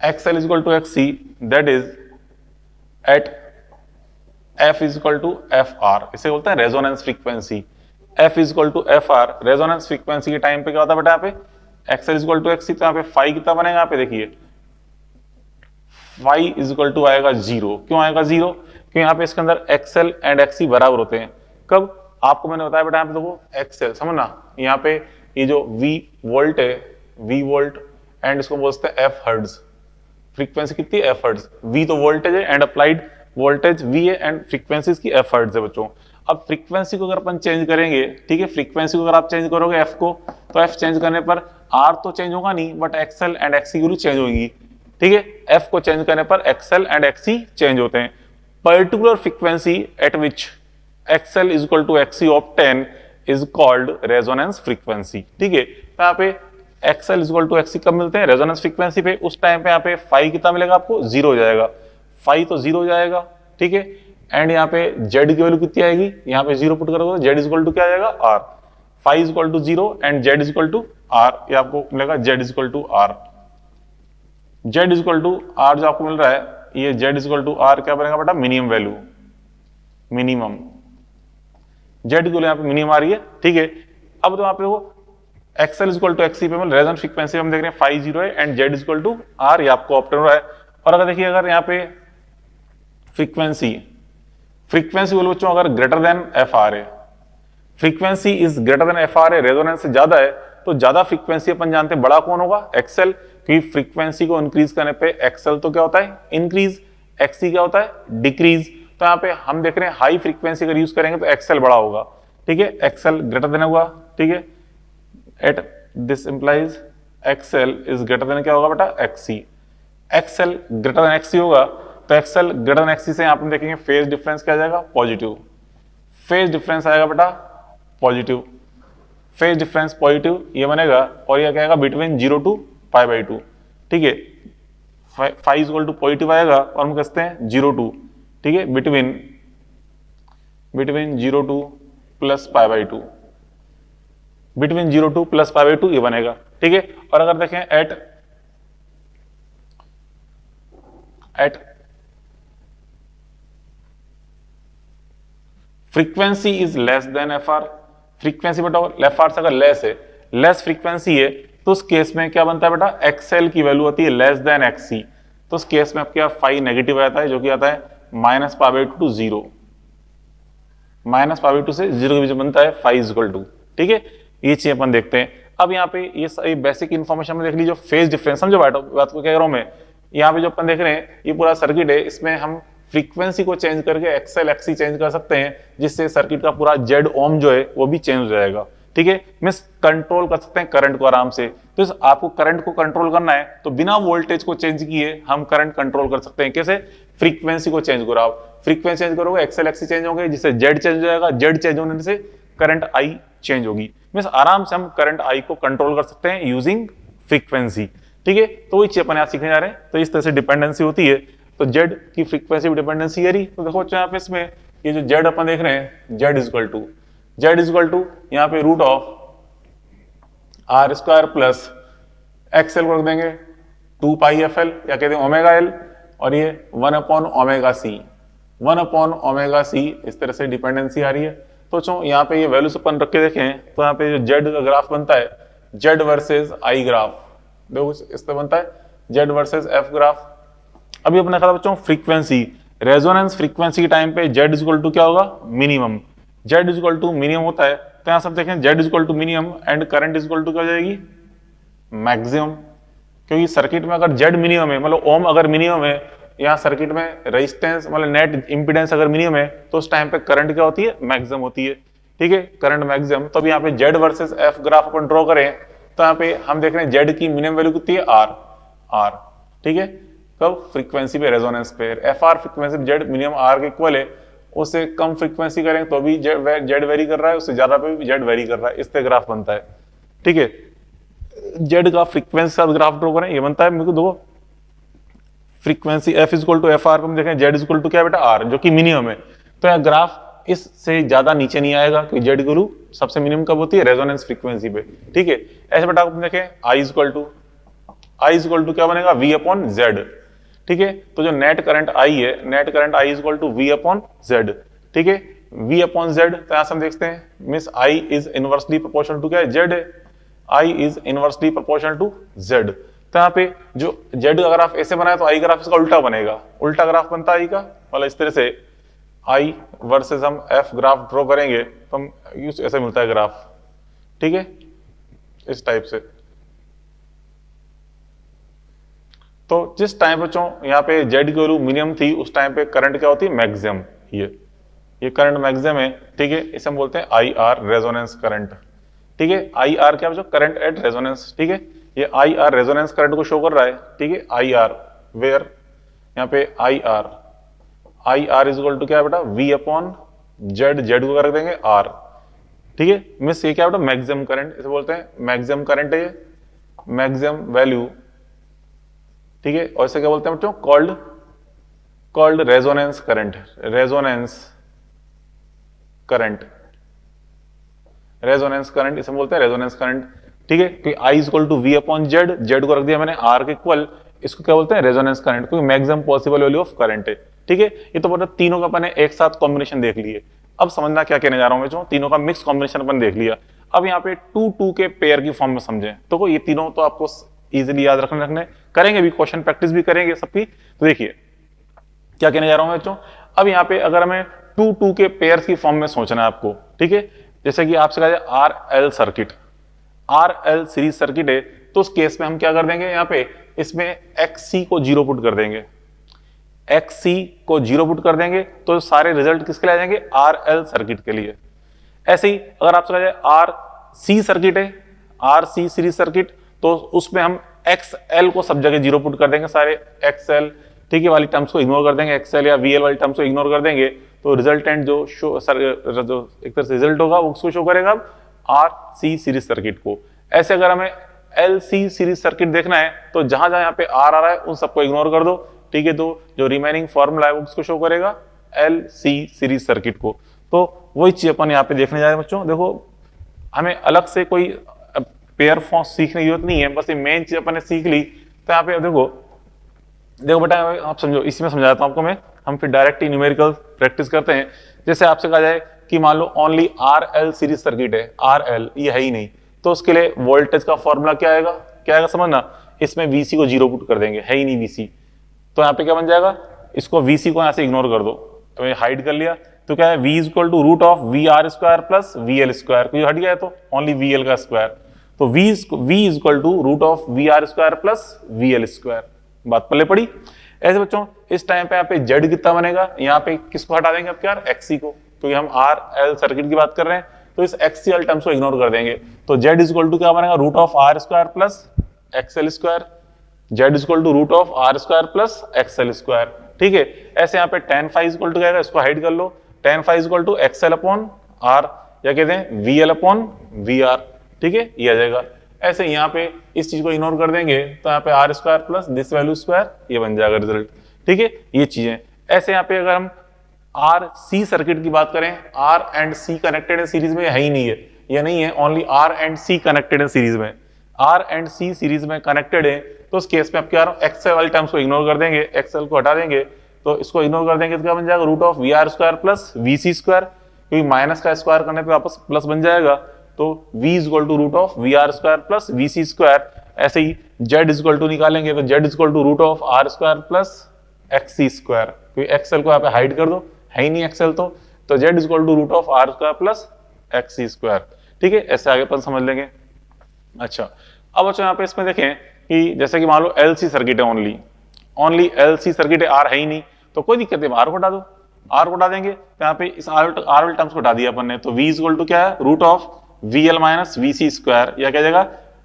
X L is equal to XC, that is at F is equal to F R, इसे बोलते हैं resonance frequency. F is equal to F R, resonance frequency के time पे क्या होता है बेटा, यहाँ पे X L is equal to XC, तो यहाँ पे फाई कितना बनेगा, यहाँ पे देखिए फाई इज इक्वल टू आएगा 0। क्यों आएगा 0? क्योंकि यहाँ पे इसके अंदर एक्सएल एंड एक्सी बराबर होते हैं। कब? आपको मैंने बताया बेटा, यहाँ पे देखो एक्सएल समझना, यहाँ पे ये जो वी वोल्ट है, वी वोल्ट एंड इसको बोलते हैं एफ हर्ट्ज, फ्रीक्वेंसी कितनी है एफ हर्ट्ज, वी तो वोल्टेज है एंड अप्लाइड वोल्टेज वी है एंड फ्रीक्वेंसी इसकी एफ हर्ट्ज है बच्चों। अब फ्रीक्वेंसी को अगर अपन चेंज करेंगे, ठीक है, फ्रीक्वेंसी को अगर आप चेंज करोगे एफ को, तो एफ चेंज करने पर आर तो चेंज होगा नहीं, बट एक्सएल एंड एक्सी की वैल्यू चेंज होगी, ठीक है, एफ को चेंज करने पर एक्सएल एंड एक्सी चेंज होते हैं। Particular frequency at which XL is equal to XC obtain is called resonance frequency, ठीक है। तो यहाँ पे XL is equal to XC कब मिलते हैं? रेजोनेंस फ्रीक्वेंसी पे। उस टाइम पे यहाँ पे फाई कितना मिलेगा आपको? 0 हो जाएगा, फाई तो 0 हो जाएगा, ठीक है, एंड यहाँ पे जेड की वैल्यू कितनी आएगी, यहाँ पे 0 पुट करोगे तो जेड इज इक्वल टू क्या आ जाएगा? R. Phi is equal to 0 and Z is equal to R, ये आपको मिलेगा Z is equal to R. Z is equal to R जो आपको मिल रहा है, ये Z is equal to R क्या बनेगा बेटा? मिनिमम वैल्यू, मिनिमम जेड की वैल्यू यहाँ पे मिनिमम आ रही है, ठीक है। अब तो आप देखो XL is equal to XC पे मतलब रेजोनेंस फ्रीक्वेंसी हम देख रहे हैं फाई 0 है and Z is equal to R, ये आपको ऑप्टेन हो रहा है। और अगर देखिए अगर यहाँ पे फ्रीक्वेंसी बोलो बच्चों अगर ग्रेटर देन एफ आर है, frequency is greater then F are है, रेजोनेंस से ज्यादा है, तो ज्यादा फ्रीक्वेंसी अपन जानते हैं बड़ा कौन होगा? एक्सएल, क्योंकि फ्रीक्वेंसी को इंक्रीज करने पे एक्सएल तो क्या होता है? इंक्रीज, एक्सी क्या होता है? डिक्रीज। तो यहाँ पे हम देख रहे हैं हाई फ्रीक्वेंसी अगर यूज करेंगे तो एक्सएल बड़ा होगा, ठीक है, एक्सएल ग्रेटर देन होगा, ठीक है, at this implies XL is greater than क्या होगा बेटा? XC. XL greater than XC होगा, तो एक्सएल ग्रेटर देन एक्सी से यहाँ पे देखेंगे फेज डिफरेंस क्या आ जाएगा? पॉजिटिव। फेज डिफरेंस आएगा बेटा पॉजिटिव, फेज डिफरेंस पॉजिटिव ये बनेगा, और ये क्या आएगा? बिटवीन 0 टू पाई बाई 2, ठीक है, phi is equal to positive आएगा और हम कहते हैं 0 टू, ठीक है, between 0 to plus pi by 2, between 0 to plus pi by 2 ये बनेगा, ठीक है। और अगर देखें at frequency is less than F R, frequency बेटा एफ आर से अगर लेस है, लेस फ्रीक्वेंसी है, तो उस केस में क्या बनता है बेटा? एक्सएल की वैल्यू होती है लेस देन एक्सी, तो उस केस में आपका फाई नेगेटिव आता है, जो कि आता है minus pi by 2 to 0, minus pi by 2 से 0 के बीच बनता है फाई इज इक्वल टू, ठीक है। ये चीज अपन देखते हैं। अब यहाँ पे ये बेसिक इन्फॉर्मेशन में देख लीजिए, फेज डिफरेंस, समझो बात को क्या कह रहा हूं मैं, यहाँ पे जो अपन देख रहे हैं ये पूरा सर्किट है, इसमें हम फ्रीक्वेंसी को चेंज करके एक्सएल एक्सी चेंज कर सकते हैं, जिससे सर्किट का पूरा जेड ओम जो है वो भी चेंज हो जाएगा, ठीक है। मींस कंट्रोल कर सकते हैं करंट को आराम से। तो आपको करंट को कंट्रोल करना है तो बिना वोल्टेज को चेंज किए हम करंट कंट्रोल कर सकते हैं। कैसे? फ्रीक्वेंसी को चेंज करो, आप फ्रीक्वेंसी चेंज करोगे एक्सएल एक्सी चेंज होंगे, जिससे जेड चेंज हो जाएगा, जेड चेंज होने से करंट आई चेंज होगी। मींस आराम से हम करंट आई को कंट्रोल कर सकते हैं यूजिंग फ्रीक्वेंसी, ठीक है। तो वही चीज अपन यहाँ सीखने जा रहे हैं। तो इस तरह से डिपेंडेंसी होती है, तो जेड की फ्रीक्वेंसी भी डिपेंडेंसी है रही। तो देखो यहाँ पे इसमें ये जो जेड अपन देख रहे हैं, जेड इज इक्वल टू यहाँ पे root of R square plus XL को रख देंगे 2 पाई एफ एल, या कहते हैं ओमेगा एल, और ये 1 upon omega C, 1 upon omega C, इस तरह से डिपेंडेंसी आ रही है। तो चलो यहाँ पे ये वैल्यूज अपन रख के देखें, तो यहाँ पे जो जेड का ग्राफ बनता है, जेड वर्सेस आई ग्राफ, देखो इस तरह बनता है जेड वर्सेस एफ ग्राफ। अभी अपने कहा बच्चों फ्रीक्वेंसी, रेजोनेंस फ्रीक्वेंसी के टाइम पे जेड इज इक्वल टू क्या होगा? Minimum. Z is equal to minimum होता है, तो यहाँ सब देखें Z is equal to minimum and current is equal to क्या हो जाएगी? मैक्सिमम। क्योंकि सर्किट में अगर जेड मिनिमम है, मतलब ओम अगर मिनिमम है, यहाँ सर्किट में रेजिस्टेंस मतलब नेट इंपीडेंस अगर मिनिमम है, तो उस टाइम पे करंट क्या होती है? मैक्सिमम होती है, ठीक है, करंट मैक्सिमम। तो अब यहाँ पे जेड वर्सेस एफ ग्राफ अपन ड्रॉ करें, तो यहाँ पे हम देख रहे हैं जेड की मिनिमम वैल्यू कितनी है? आर, ठीक है, कब? फ्रीक्वेंसी पे, रेजोनेंस पे। F R frequency Z minimum R के इक्वल है, उससे कम फ्रीक्वेंसी करें तो भी जेड वेरी कर रहा है, उससे ज्यादा पे भी जेड वेरी कर रहा है, इस पे ग्राफ बनता है। ठीक है, जेड का फ्रीक्वेंसी के साथ ग्राफ ड्रॉ करें, ये बनता है मेरे को दो frequency F is equal to F R पे हम देखें जेड इज इक्वल टू क्या बेटा आर, जो कि मिनिमम है। तो यह ग्राफ इससे ज्यादा नीचे नहीं आएगा क्योंकि जेड की वैल्यू सबसे मिनिमम कब होती है, रेजोनेंस फ्रीक्वेंसी पे। ठीक है, ऐसे बेटा आप देखें आई इज इक्वल टू क्या बनेगा, वी अपॉन जेड। ठीक है, तो जो नेट करंट आई है, net current I is equal to V upon Z. ठीक है, वी अपॉन जेड, तो यहां से हम देखते हैं मिस I is inversely proportional to क्या है, जेड है। I is inversely proportional to Z. तो यहाँ पे जो जेड का ग्राफ ऐसे बनाया तो आई ग्राफ इसका उल्टा बनेगा, उल्टा ग्राफ बनता है आई का, मतलब इस तरह से आई वर्सेस हम एफ ग्राफ ड्रॉ करेंगे तो हम ऐसे मिलता है ग्राफ। ठीक है, इस टाइप से। तो जिस टाइम बच्चों यहाँ पे जेड की वैल्यू मिनिमम थी उस टाइम पे करंट क्या होती है, मैक्सिमम। ये करंट मैक्सिमम है। ठीक है, इसे हम बोलते हैं आई आर रेजोनेंस करंट। ठीक है, आई आर क्या बच्चों, करंट एट रेजोनेंस। ठीक है, ये आई आर रेजोनेंस करंट को शो कर रहा है। ठीक है, आई आर वेयर यहाँ पे I R is equal to क्या है बेटा, वी अपॉन जेड, जेड को कर देंगे आर। ठीक है, मिस ये क्या बेटा, मैक्सिमम करंट, इसे बोलते हैं मैक्सिमम करंट है ये, मैक्सिमम वैल्यू। ठीक है, और इसे क्या बोलते हैं बच्चों, called resonance current, resonance current, resonance current इसे बोलते हैं रेजोनेंस करंट। ठीक है, क्योंकि I is equal to V upon Z, Z को रख दिया मैंने आर के इक्वल, इसको क्या बोलते हैं, रेजोनेंस करंट, क्योंकि maximum possible value of current है। ठीक है, ये तो बोला तीनों का मैंने एक साथ कॉम्बिनेशन देख लिए। अब समझना क्या कहने जा रहा हूं बच्चों, तीनों का मिक्स कॉम्बिनेशन अपन देख लिया। अब यहाँ पे 2 के पेयर की फॉर्म में समझें तो ये तीनों तो आपको इजीली याद रखने करेंगे भी, क्वेश्चन प्रैक्टिस भी करेंगे सबकी। तो देखिए क्या कहने जा रहा हूं बच्चों, अब यहाँ पे अगर हमें 2 के पेयर की फॉर्म में सोचना है आपको। ठीक है, जैसे कि आपसे कहा जाए R L circuit, are L series circuit है, तो उस केस में हम क्या कर देंगे, यहाँ पे इसमें एक्स को 0 पुट कर देंगे, एक्स को 0 पुट कर देंगे तो सारे रिजल्ट किसके लिए आ जाएंगे, आर एल सर्किट के लिए। ऐसे ही अगर आपसे कहा जाए आर सी सर्किट है, आर सी सीरीज सर्किट, तो उसमें हम एक्स एल को सब जगह 0 पुट कर देंगे, सारे एक्स एल। ठीक है, वाली टर्म्स को इग्नोर कर देंगे, एक्सएल या वीएल वाली टर्म्स को इग्नोर कर देंगे, तो रिजल्टेंट जो जो एक तरह से रिजल्ट होगा वो उसको शो करेगा आर सी सीरीज सर्किट को। ऐसे अगर हमें एल सी सीरीज सर्किट देखना है तो जहां जहां यहाँ पे आर आ रहा है उन सबको इग्नोर कर दो। ठीक है, तो जो रिमेनिंग फॉर्मूला है वो उसको शो करेगा एल सी सीरीज सर्किट को। तो वही चीज अपन यहाँ पे देखने जा रहे हैं बच्चों। देखो हमें अलग से कोई पेयर फॉर्म सीखने की जरूरत नहीं है, बस ये मेन चीज अपन ने सीख ली। तो यहाँ पे देखो बेटा आप समझो, इसी में समझाता हूं आपको मैं, हम फिर डायरेक्ट ही न्यूमेरिकल प्रैक्टिस करते हैं। जैसे आपसे कहा जाए कि मान लो only R L series circuit है, आर एल ये है ही नहीं, तो उसके लिए वोल्टेज का फॉर्मूला क्या आएगा समझना, इसमें वीसी को 0 पुट कर देंगे, है ही नहीं वीसी, तो यहाँ पे क्या बन जाएगा, इसको वीसी को यहाँ से इग्नोर कर दो, तो ये हाइड कर लिया, तो क्या है V is equal to root of V R square plus V L square, क्योंकि हट गया तो ओनली वी एल का स्क्वायर, तो V is equal to root of V R square plus V L square. बात पल्ले पड़ी। ऐसे बच्चों इस टाइम पे यहाँ पे जेड कितना बनेगा, यहाँ पे किसको हटा देंगे आपके यार, एक्सी को, क्योंकि हम आर एल सर्किट की बात कर रहे हैं, तो इस एक्सीएल टर्म्स को इग्नोर कर देंगे, तो जेड इज इक्वल टू क्या बनेगा, root of R square plus XL square, Z is equal to root of R square plus XL square. ठीक है, ऐसे यहाँ पे tan phi is equal to क्या आएगा, इसको हाइड कर लो, tan phi is equal to XL upon R, या कहते हैं वीएल अपॉन वी आर। ठीक है, ये आ जाएगा। ऐसे यहाँ पे इस चीज को इग्नोर कर देंगे तो यहाँ पे R square plus this value square, ये बन जाएगा रिजल्ट। ठीक है, ये चीजें। ऐसे यहाँ पे अगर हम आर सी सर्किट की बात करें, R and C connected in series में है ही नहीं है, ये नहीं है, only R and C connected in series में, आर एंड सी सीरीज में कनेक्टेड है, तो उस केस में आप क्या एक्सएल वाले टर्म्स को इग्नोर कर देंगे, एक्सएल को हटा देंगे, तो इसको इग्नोर कर देंगे तो क्या बन जाएगा, root of V R square plus V C square, क्योंकि माइनस का स्क्वायर करने पे वापस प्लस बन जाएगा, तो v is equal to root of V R square plus V C square. ऐसे ही z इज इक्वल टू निकालेंगे तो z is equal to root of R square plus X C square, क्योंकि एक्सएल को यहाँ पे हाइड कर दो, है ही नहीं एक्सएल, तो z is equal to root of R square plus X C square. ठीक है, ऐसे आगे अपन समझ लेंगे। अच्छा, अब बच्चों यहाँ पे इसमें देखें कि जैसे कि मान लो एल सी सर्किट है, ओनली एल सी सर्किट है, आर है ही नहीं, तो कोई दिक्कत नहीं, आर को हटा दो, आर को हटा देंगे तो यहाँ पे इस आर वाले टर्म्स को हटा दिया अपन ने, तो v इज इक्वल टू क्या है, root of V L minus V C square, या क्या जाएगा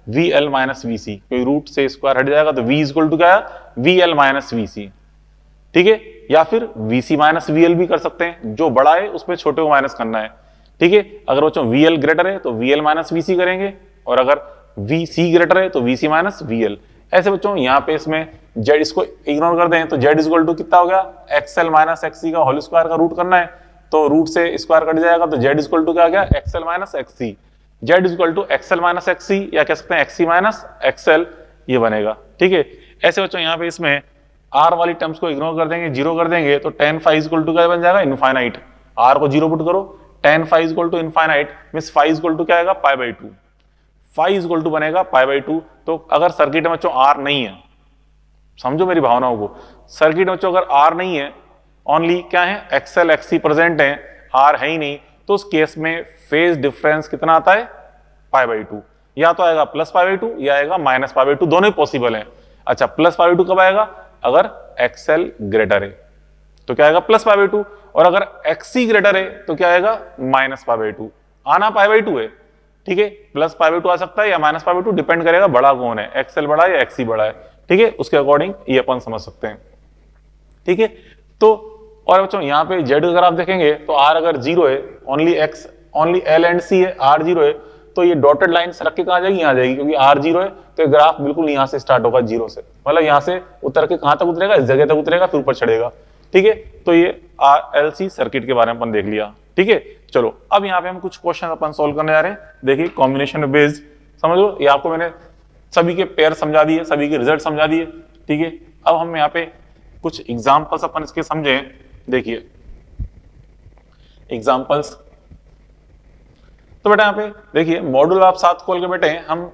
V L minus V C, कोई रूट से स्क्वायर हट जाएगा, तो v इज इक्वल टू क्या है, वी एल माइनस वी सी। ठीक है, या फिर VC माइनस VL भी कर सकते हैं, जो बड़ा है उसमें छोटे को माइनस करना है, ठीक है। अगर बच्चों VL ग्रेटर है तो VL माइनस VC करेंगे, और अगर VC ग्रेटर है तो VC माइनस VL। ऐसे बच्चों यहाँ पे इसमें Z इसको इग्नोर कर दें तो Z इक्वल टू कितना हो गया, XL माइनस XC का होल स्क्वायर का रूट करना है, तो रूट से स्क्वायर कट जाएगा, तो Z इक्वल टू क्या आ गया, XL minus XC। Z equal to XL minus XC, या कह सकते हैं XC माइनस XL, ये बनेगा, ठीक है। ऐसे बच्चों यहाँ पे इसमें R वाली टर्म्स को इग्नोर कर देंगे, जीरो कर देंगे, तो tan phi इक्वल टू क्या बन जाएगा, इनफाइनाइट। R को जीरो पुट करो, tan phi equal to infinite means phi equal to क्या आएगा, pi by 2। phi equal to बनेगा पाई बाई 2। तो अगर सर्किट में बच्चों R नहीं है, समझो मेरी भावनाओं को, सर्किट में बच्चों अगर R नहीं है, ओनली क्या है, XL XC प्रेजेंट है, R है ही नहीं, तो उस केस में फेज डिफरेंस कितना आता है, पाई बाई 2। या तो आएगा प्लस पाई बाई 2 या आएगा माइनस पाई बाई 2, दोनों ही पॉसिबल है। अच्छा, प्लस पाई बाई 2 कब आएगा, अगर XL ग्रेटर है तो क्या आएगा, प्लस पाई बाई 2, और अगर XC ग्रेटर है तो क्या आएगा, माइनस पाई बाई 2। आना पाई बाई 2 है, ठीक है, प्लस पाई बाई 2 आ सकता है या माइनस पाई बाई 2, डिपेंड करेगा बड़ा कौन है, XL बड़ा है या XC बड़ा है, ठीक है, उसके अकॉर्डिंग ये अपन समझ सकते हैं, ठीक है। तो और बच्चों यहाँ पे Z अगर आप देखेंगे तो R अगर जीरो है, ओनली L एंड C है, R जीरो है, तो ये डॉटेड लाइन रख के कहाँ आ जाएगी, यहाँ आ जाएगी, क्योंकि R जीरो है तो ग्राफ बिल्कुल यहाँ से स्टार्ट होगा, जीरो से, मतलब यहाँ से उतर के कहाँ तक उतरेगा, इस जगह तक उतरेगा, फिर ऊपर चढ़ेगा, ठीक है। तो ये RLC सर्किट के बारे में अपन देख लिया, ठीक है। चलो अब यहाँ पे हम कुछ क्वेश्चन अपन सोल्व करने जा रहे हैं। देखिए कॉम्बिनेशन बेस्ड, समझ लो, ये आपको मैंने सभी के पेयर समझा दिए, सभी के रिजल्ट समझा दिए, ठीक है। अब हम यहाँ पे कुछ एग्जाम्पल्स अपन इसके समझे। देखिए एग्जाम्पल्स, तो बेटा यहाँ पे देखिए मॉड्यूल आप साथ खोल के बैठे हैं, हम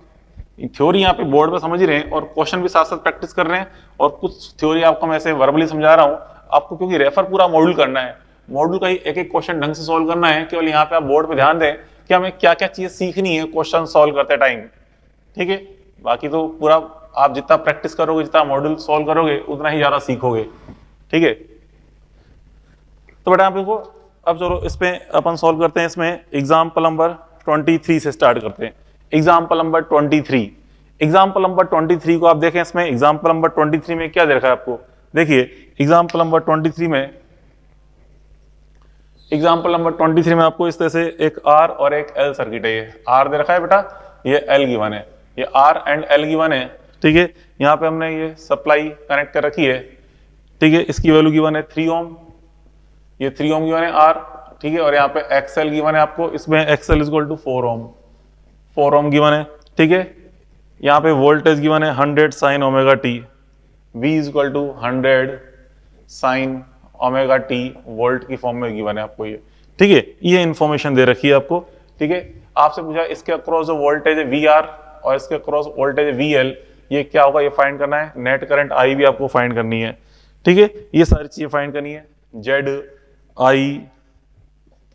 थ्योरी यहाँ पे बोर्ड पे समझ ही रहे हैं और क्वेश्चन भी साथ साथ प्रैक्टिस कर रहे हैं, और कुछ थ्योरी आपको मैं ऐसे वर्बली समझा रहा हूँ आपको, क्योंकि रेफर पूरा मॉड्यूल करना है, मॉड्यूल का ही एक एक क्वेश्चन ढंग से सोल्व करना है। केवल यहाँ पे आप बोर्ड पे ध्यान दें कि हमें क्या क्या चीज सीखनी है क्वेश्चन सोल्व करते टाइम, ठीक है। बाकी तो पूरा आप जितना प्रैक्टिस करोगे, जितना मॉड्यूल सोल्व करोगे, उतना ही ज्यादा सीखोगे, ठीक है। तो बेटा आप देखो, अब चलो इस पे अपन सोल्व करते हैं। इसमें एग्जाम्पल नंबर 23 से स्टार्ट करते हैं। एग्जाम्पल नंबर 23, एग्जाम्पल नंबर 23 को आप देखें, इसमें एग्जाम्पल नंबर 23 में क्या दे रखा है आपको, देखिए एग्जाम्पल नंबर 23 में, एग्जाम्पल नंबर 23 में आपको इस तरह से एक R और एक L सर्किट है, ये R दे रखा है बेटा, ये L गिवन है, ये R एंड L गिवन है, ठीक है। यहाँ पे हमने ये सप्लाई कनेक्ट कर रखी है, ठीक है, इसकी वैल्यू गिवन है 3 ओम, ये 3 ओम गिवन है R, ठीक है, और यहाँ पे XL गिवन है आपको, इसमें XL equal to 4 ohm, 4 ohm given है, ठीक है। यहाँ पे वोल्टेज गिवन है 100 sine omega T, V equal to 100 sine omega T volt की फॉर्म में गिवन है आपको ये, ठीक है। ये इंफॉर्मेशन दे रखी है आपको, ठीक है। आपसे पूछा इसके अक्रॉस जो वोल्टेज है VR और इसके अक्रॉस वोल्टेज है VL, ये क्या होगा, ये फाइंड करना है। नेट करंट I भी आपको फाइंड करनी है, ठीक है। ये सारी चीजें फाइंड करनी है,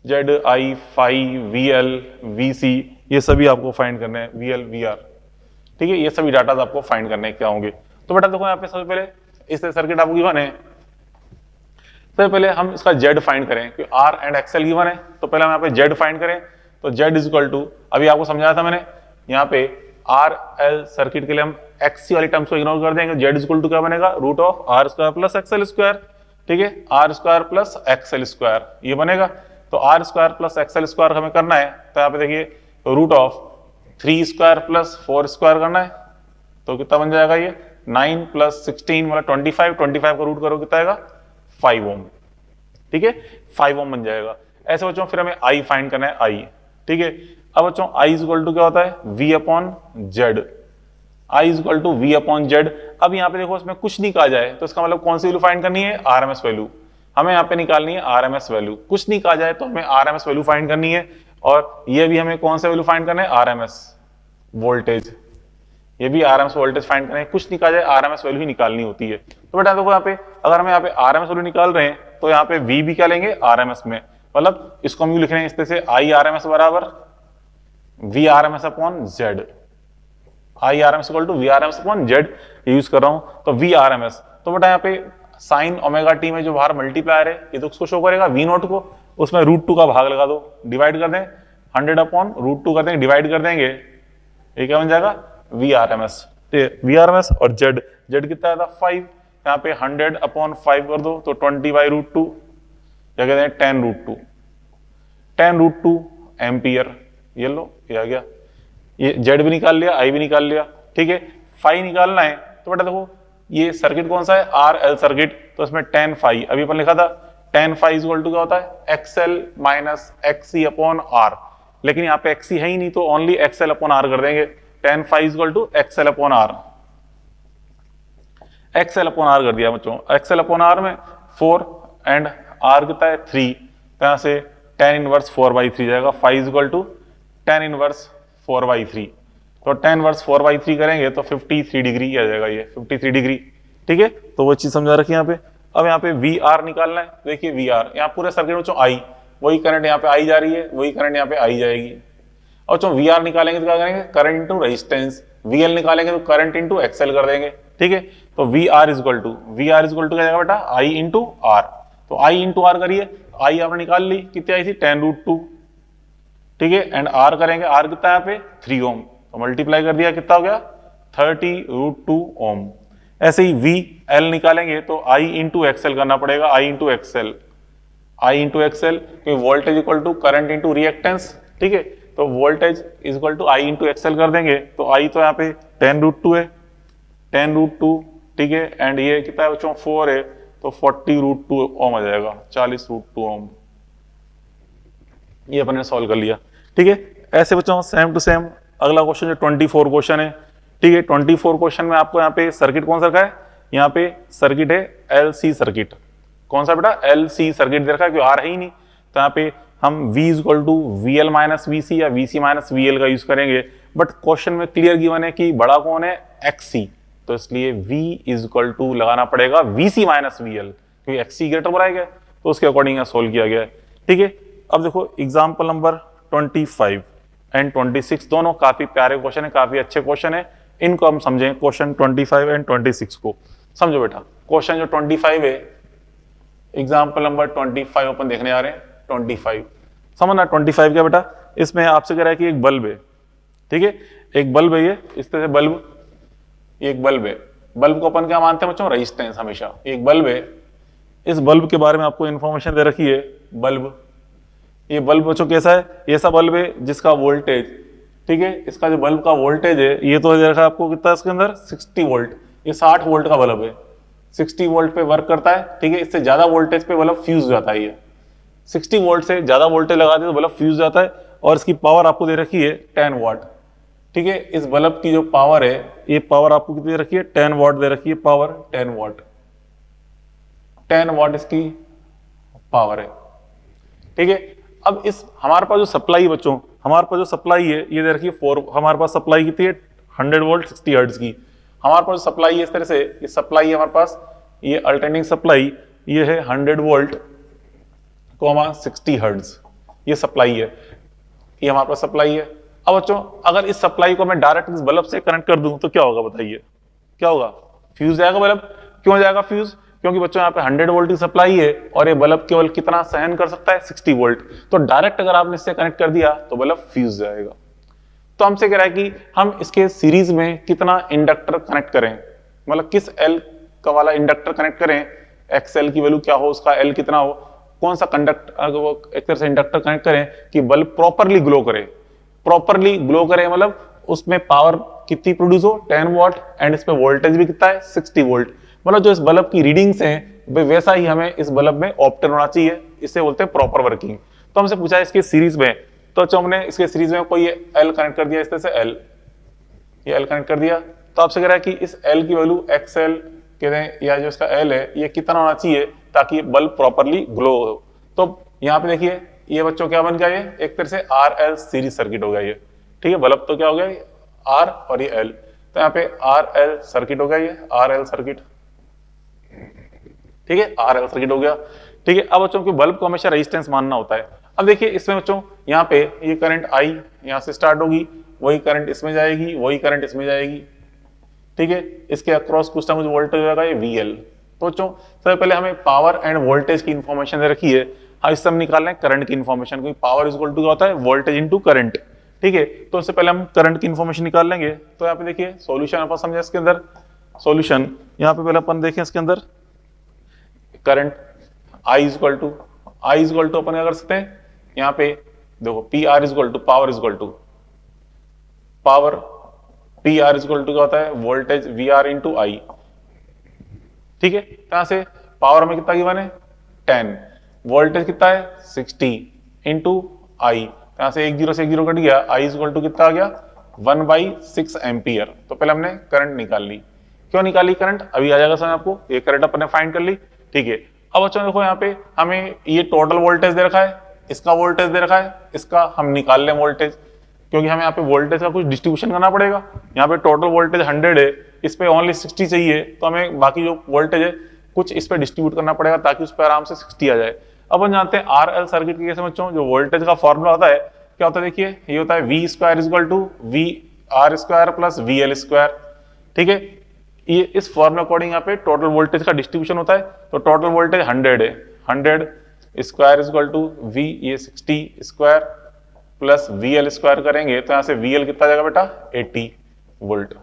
ZI फाई VL VC, ये सभी आपको फाइंड करने हैं, VL VR, ठीक है। ये सभी डाटा आपको फाइंड करने हैं क्या होंगे। तो बेटा देखो यहाँ पे सबसे पहले इस सर्किट आपको गिवन है, सबसे पहले हम इसका Z फाइंड करें, क्योंकि R एंड XL गिवन है, तो पहले हम यहाँ पे Z फाइंड करें। तो Z इज इक्वल टू, अभी आपको समझाया था मैंने, यहाँ पे RL सर्किट के लिए हम XC वाली टर्म्स को इग्नोर कर देंगे, Z इज इक्वल टू क्या बनेगा, root of R square plus XL square, ठीक है, R square plus XL square, ये बनेगा। तो R square plus XL square हमें करना है, तो यहाँ पे देखिए root of 3 square plus 4 square करना है, तो कितना बन जाएगा ये 9 प्लस 16 मतलब 25, 25 का रूट करो कितना आएगा 5 ओम, ठीक है, 5 ओम बन जाएगा। ऐसे बच्चों फिर हमें I फाइंड करना है, I, ठीक है। अब बच्चों I इज इक्वल टू क्या होता है, V upon Z, I is equal to V upon Z। अब यहाँ पे देखो इसमें कुछ नहीं कहा जाए तो इसका मतलब कौन सी वैल्यू फाइंड करनी है, RMS वैल्यू, हमें यहाँ पे निकालनी है RMS वैल्यू। कुछ नहीं कहा जाए तो हमें RMS वैल्यू फाइंड करनी है, और ये भी हमें कौन सा वैल्यू फाइंड करना है, RMS वोल्टेज, ये भी RMS वोल्टेज फाइंड करना है। कुछ नहीं कहा जाए RMS वैल्यू ही निकालनी होती है। तो बेटा देखो यहाँ पे अगर हम यहाँ पे RMS वैल्यू निकाल रहे हैं तो यहाँ पे V भी क्या लेंगे RMS में, मतलब इसको हम यूं लिख रहे हैं इस तरह से I RMS बराबर V RMS upon Z, I RMS equal to V RMS upon Z use कर रहा हूं, तो V RMS। तो बेटा यहाँ पे साइन ओमेगा टी में जो बाहर मल्टीप्लायर है ये तो उसको शो करेगा V नोट को, उसमें रूट 2 का भाग लगा दो, डिवाइड कर दें 100 अपॉन रूट 2 कर देंगे, डिवाइड कर देंगे, ये क्या बन जाएगा V RMS। V RMS और Z कितना था 5, यहाँ पे 100/5 कर दो तो 20/√2, क्या कहते हैं 10√2, 10√2 एम्पियर। ये लो, ये आ गया, ये जेड भी निकाल लिया, आई भी निकाल लिया, ठीक है। फाई निकालना है तो बेटा देखो ये सर्किट कौन सा है, आर एल सर्किट, तो इसमें 10 फाई अभी अपन लिखा था, 10 फाई इक्वल टू क्या होता है, XL minus XC upon R, लेकिन यहाँ पे एक्सी है ही नहीं तो ओनली एक्सएल अपॉन आर कर देंगे, 10 phi equal to XL upon R, XL upon R कर दिया बच्चों। एक्सएल अपॉन आर में 4 एंड आर कितना है 3, तो यहाँ से tan इनवर्स 4/3 जाएगा, phi equal to tan inverse 4/3, तो tan इनवर्स 4/3 करेंगे तो 53 डिग्री आ जाएगा, ये 53 डिग्री, ठीक है। तो वो चीज समझा रखी है यहाँ पे। अब यहाँ पे वी आर निकालना है, देखिए वी आर, यहाँ पूरे सर्किट में आई, वही करंट यहाँ पे आई जा रही है, वही करंट यहाँ पे आई जाएगी। और जो वी आर निकालेंगे तो क्या करेंगे, current into resistance, V L निकालेंगे तो करंट इंटू एक्सएल कर देंगे, ठीक है। तो वी आर इक्वल टू क्या जाएगा बेटा, आई इंटू आर, तो आई इंटू आर करिए, आई आपने निकाल ली, कितनी आई थी 10√2, ठीक है। एंड आर करेंगे, आर कितना है यहाँ पे 3 ओम, तो मल्टीप्लाई कर दिया, कितना हो गया 30√2 ओम। ऐसे ही वी एल निकालेंगे तो आई इंटू एक्सएल करना पड़ेगा, आई इंटू एक्सएल, क्योंकि voltage equal to current into reactance, ठीक है। तो voltage equal to I into XL कर देंगे, तो आई तो यहाँ पे 10√2 है, 10√2, ठीक है। एंड ये कितना है बच्चों 4 है, तो 40√2 ओम आ जाएगा, 40√2 ओम। ये अपन ने सॉल्व कर लिया, ठीक है। ऐसे बच्चों सेम टू सेम अगला क्वेश्चन जो 24 क्वेश्चन है, ठीक है। 24 क्वेश्चन में आपको यहाँ पे सर्किट कौन सा रखा है, यहाँ पे सर्किट है एलसी सर्किट, कौन सा बेटा एलसी सर्किट दे रखा है, क्योंकि आर है ही नहीं, तो यहाँ पे हम V equal to VL minus VC या VC माइनस VL का यूज करेंगे, बट क्वेश्चन में क्लियर गिवन है कि बड़ा कौन है XC, तो इसलिए V इक्वल टू लगाना पड़ेगा VC माइनस VL, क्योंकि XC ग्रेटर बनाया, तो उसके अकॉर्डिंग सोल्व किया गया है, ठीक है। अब देखो एग्जाम्पल नंबर 25 एंड 26 दोनों काफी प्यारे क्वेश्चन है, काफी अच्छे क्वेश्चन है, इनको हम समझें। क्वेश्चन 25 एंड 26 को समझो बेटा। क्वेश्चन जो 25 है, एग्जाम्पल नंबर 25 अपन देखने आ रहे हैं। 25 समझना, 25 क्या बेटा, इसमें आपसे कह रहा है कि एक बल्ब है, ठीक है, एक बल्ब है, ये इस तरह से बल्ब, एक बल्ब है, बल्ब को अपन क्या मानते हैं बच्चों, रेजिस्टेंस, हमेशा एक बल्ब है। इस बल्ब के बारे में आपको इंफॉर्मेशन दे रखी है, बल्ब, ये बल्ब बच्चों कैसा है, ये ऐसा बल्ब है जिसका वोल्टेज, ठीक है, इसका जो बल्ब का वोल्टेज है, ये तो दे रखा है आपको कितना, इसके अंदर 60 वोल्ट, ये 60 वोल्ट का बल्ब है, 60 वोल्ट पे वर्क करता है, ठीक है। इससे ज्यादा वोल्टेज पे बल्ब फ्यूज हो जाता है, ये 60 वोल्ट से ज्यादा वोल्टेज लगा दे तो बल्ब फ्यूज जाता है, और इसकी पावर आपको दे रखी है 10 वाट, ठीक है। इस बल्ब की जो पावर है, ये पावर आपको कितनी दे रखी है, 10 वाट दे रखी है, पावर 10 वाट, 10 वाट इसकी पावर है, ठीक है। अब इस हमारे पास जो सप्लाई बच्चों, हमारे पास जो सप्लाई है ये दे रखी है 4, हमारे पास सप्लाई कितनी है 100 वोल्ट 60 हर्ट्ज की, हमारे पास सप्लाई है इस तरह से, ये सप्लाई है हमारे पास, ये अल्टरनेटिंग सप्लाई, ये है 100 वोल्ट 60 हर्ट्ज, ये सप्लाई है, ये हमारे पास सप्लाई है। अब बच्चों अगर इस सप्लाई को मैं डायरेक्ट इस बल्ब से कनेक्ट कर दूं तो क्या होगा बताइए, क्या होगा, फ्यूज जाएगा बल्ब, क्यों जाएगा फ्यूज, क्योंकि बच्चों यहाँ पे 100 वोल्ट की सप्लाई है और ये बल्ब केवल कितना सहन कर सकता है 60 वोल्ट, तो डायरेक्ट अगर आपने इससे कनेक्ट कर दिया तो बल्ब फ्यूज जाएगा। तो हमसे कह रहा है कि हम इसके सीरीज में कितना इंडक्टर कनेक्ट करें, मतलब किस एल का वाला इंडक्टर कनेक्ट करें, एक्सएल की वैल्यू क्या हो, उसका एल कितना हो, कौन सा एक तरह से इंडक्टर कनेक्ट करें कि बल्ब प्रॉपरली ग्लो करे, प्रॉपरली ग्लो करे मतलब उसमें पावर कितनी प्रोड्यूस हो 10 वाट, एंड इस पे वोल्टेज भी कितना है 60 वोल्ट, मतलब जो इस बल्ब की रीडिंग्स हैं वैसा ही हमें इस बल्ब में ऑप्टेन होना चाहिए, इसे बोलते हैं प्रॉपर वर्किंग। तो हमसे पूछा है इसके सीरीज में, तो जो हमने इसके सीरीज में कोई एल कनेक्ट कर दिया, इस तरह से एल, ये एल कनेक्ट कर दिया, तो आपसे कह रहा है कि इस एल की वैल्यू एक्सएल कहते हैं, या जो इसका एल है ये कितना होना चाहिए ताकि बल्ब प्रॉपरली ग्लो हो। तो यहाँ पे देखिए ये बच्चों क्या बन गया, ये एक तरह से आर एल सीरीज सर्किट हो गया ये, ठीक है, बल्ब तो क्या हो गया आर और ये एल, तो यहाँ पे आर एल सर्किट हो गया, ये आर एल सर्किट, ठीक है, आर एल सर्किट हो गया, ठीक है। अब बच्चों के बल्ब को हमेशा रेजिस्टेंस मानना होता है। अब देखिए इसमें बच्चों यहाँ पे ये करंट आई यहाँ से स्टार्ट होगी, वही करंट इसमें जाएगी, वही करंट इसमें जाएगी, ठीक है, इसके अक्रॉस कुछ ना कुछ वोल्टेज होगा ये VL। तो बच्चों सबसे पहले हमें पावर एंड वोल्टेज की इंफॉर्मेशन दे रखी है, हम इससे हम निकाल रहे हैं करंट की इंफॉर्मेशन, क्योंकि पावर इज इक्वल टू क्या होता है वोल्टेज इनटू करंट, ठीक है। तो इससे पहले हम करंट की इंफॉर्मेशन निकाल लेंगे। तो यहाँ पे देखिए सॉल्यूशन अपन समझे, इसके अंदर सॉल्यूशन, यहाँ पे पहले अपन देखें इसके अंदर current I is equal to अपन क्या कर सकते हैं, यहाँ पे देखो P R is equal to power is equal to power, P R is equal to क्या होता है voltage V R into I, ठीक है। यहां से पावर में कितना गिवन है 10, वोल्टेज कितना है 60 इंटू आई, यहां से 1 0 से 1 0 कट गया, आई इज इक्वल टू कितना आ गया 1/6 एम्पियर। तो पहले हमने करंट निकाल ली, क्यों निकाली करंट अभी आ जाएगा समझ आपको, ये करंट अपने फाइंड कर ली, ठीक है। अब बच्चों देखो यहाँ पे हमें ये टोटल वोल्टेज दे रखा है, इसका वोल्टेज दे रखा है, इसका हम निकाल लें वोल्टेज, क्योंकि हमें यहाँ पे वोल्टेज का कुछ डिस्ट्रीब्यूशन करना पड़ेगा। यहाँ पे टोटल वोल्टेज 100 है, इस पे ओनली 60 चाहिए, तो हमें बाकी जो वोल्टेज है कुछ इस पे डिस्ट्रीब्यूट करना पड़ेगा ताकि उस पर आराम से 60 आ जाए। अब हम जानते हैं आरएल सर्किट के कैसे बच्चों, जो वोल्टेज का फॉर्मूला होता है क्या होता है, देखिए ये होता है V square is equal to V R square plus V L square, ठीक है। ये इस फॉर्मूला अकॉर्डिंग यहाँ पे टोटल वोल्टेज का डिस्ट्रीब्यूशन होता है, तो टोटल वोल्टेज 100 है, 100 square is equal to V ये 60 square plus V L square करेंगे, तो यहां से वी एल कितना जाएगा बेटा 80 वोल्ट,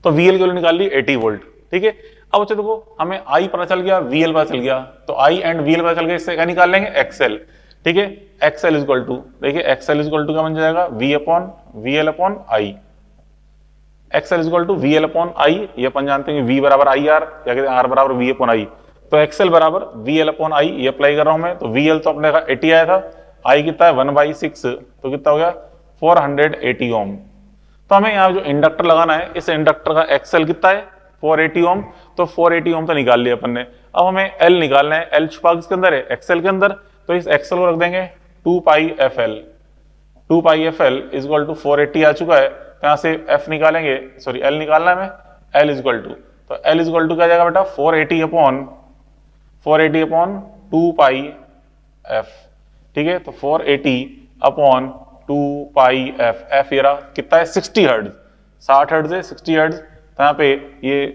तो वी एल की वैल्यू निकाल ली 80 वोल्ट, ठीक है। अब बच्चों देखो हमें आई पता चल गया, वी एल पता चल गया, तो आई एंड वी एल पता चल गया, इससे क्या निकाल लेंगे एक्सएल, ठीक है। एक्सएल इज इक्वल टू, देखिए एक्सएल इज इक्वल टू क्या बन जाएगा V L upon I, XL is equal to V L upon I, ये अपन जानते हैं वी बराबर आई आर, या कहते हैं आर बराबर वी अपॉन आई, तो एक्सएल बराबर वी एल अपॉन आई, ये अप्लाई कर रहा हूं मैं, तो वी एल तो अपने का 80 आया था, आई कितना है 1/6, तो कितना हो गया 480 ओम। तो हमें यहाँ जो इंडक्टर लगाना है, इस इंडक्टर का एक्सएल कितना है 480 ओम, तो 480 ओम तो निकाल लिया अपन ने। अब हमें एल निकालना है, एल छुपा किसके अंदर है एक्सएल के अंदर, तो इस एक्सएल को रख देंगे 2πfl, 2πfl is equal to 480 आ चुका है, तो यहाँ से एफ निकालेंगे, सॉरी एल निकालना है हमें, एल इज इक्वल टू, तो एल इज इक्वल टू क्या जाएगा बेटा 480 अपॉन 2πf, ठीक है। तो 480 अपॉन 2πf, एफ ये रहा कितना है 60 हर्ट्ज, 60 हर्ट्ज है 60 हर्ट्ज, तो यहाँ पे ये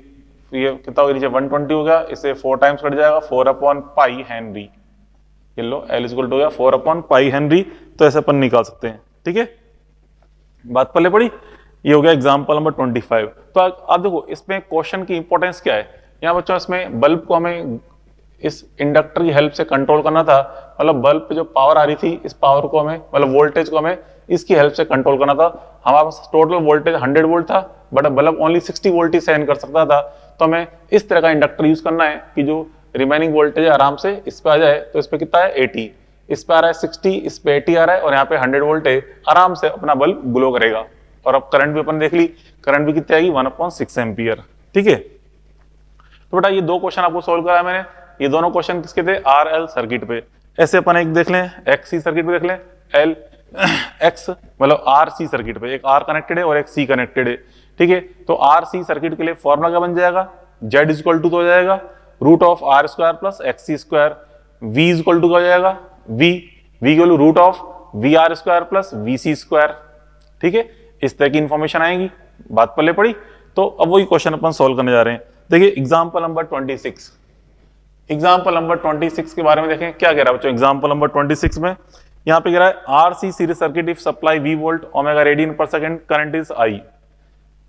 कितना हो गया नीचे 120 हो गया, इससे 4 टाइम्स कट जाएगा 4 अपॉन पाई हेनरी, ये लो एल इज इक्वल टू हो गया 4 अपॉन पाई हेनरी, तो ऐसे अपन निकाल सकते हैं, ठीक है। बात पहले पड़ी, ये हो गया एग्जाम्पल नंबर 25। तो आप देखो इसमें क्वेश्चन की इंपॉर्टेंस क्या है, यहाँ बच्चों इसमें बल्ब को हमें इस इंडक्टर की हेल्प से कंट्रोल करना था, मतलब बल्ब पे जो पावर आ रही थी, इस पावर को हमें मतलब वोल्टेज को हमें इसकी हेल्प से कंट्रोल करना था। हमारे पास टोटल वोल्टेज 100 वोल्ट था, बट बल्ब ओनली 60 वोल्ट ही सहन कर सकता था, तो हमें इस तरह का इंडक्टर यूज करना है कि जो रिमेनिंग वोल्टेज आराम से इस पे आ जाए। तो इस पे कितना है 80, इस पे आ रहा है 60, इस पे 80 आ रहा है, और यहाँ पे 100 वोल्ट है, आराम से अपना बल्ब ग्लो करेगा। और अब करंट भी अपन देख ली, करंट भी कितनी आएगी 1/6 एम्पियर, ठीक है। तो बेटा ये 2 क्वेश्चन आपको सोल्व कराया मैंने, ये दोनों क्वेश्चन किसके थे आरएल सर्किट पे। ऐसे अपन एक देख लें एक्ससी सर्किट पे देख लें, एल एक्स मतलब आरसी सर्किट पे, एक आर कनेक्टेड है और एक सी कनेक्टेड है, ठीक है। तो आरसी सर्किट के लिए फॉर्मूला क्या बन जाएगा, जेड इज इक्वल टू तो हो जाएगा root of R square plus XC square, V is equal to क्या हो जाएगा V equal root of V R square plus V C square, ठीक है। इस तरह की इंफॉर्मेशन आएगी, बात पल्ले पड़ी। तो अब वही क्वेश्चन अपन सोल्व करने जा रहे हैं। देखिए एग्जाम्पल नंबर 26, एग्जाम्पल नंबर 26 के बारे में देखें क्या कह रहा है बच्चों। एग्जाम्पल नंबर 26 में यहाँ पे कह रहा है RC series circuit if supply V volt omega radian पर सेकंड करंट इज आई,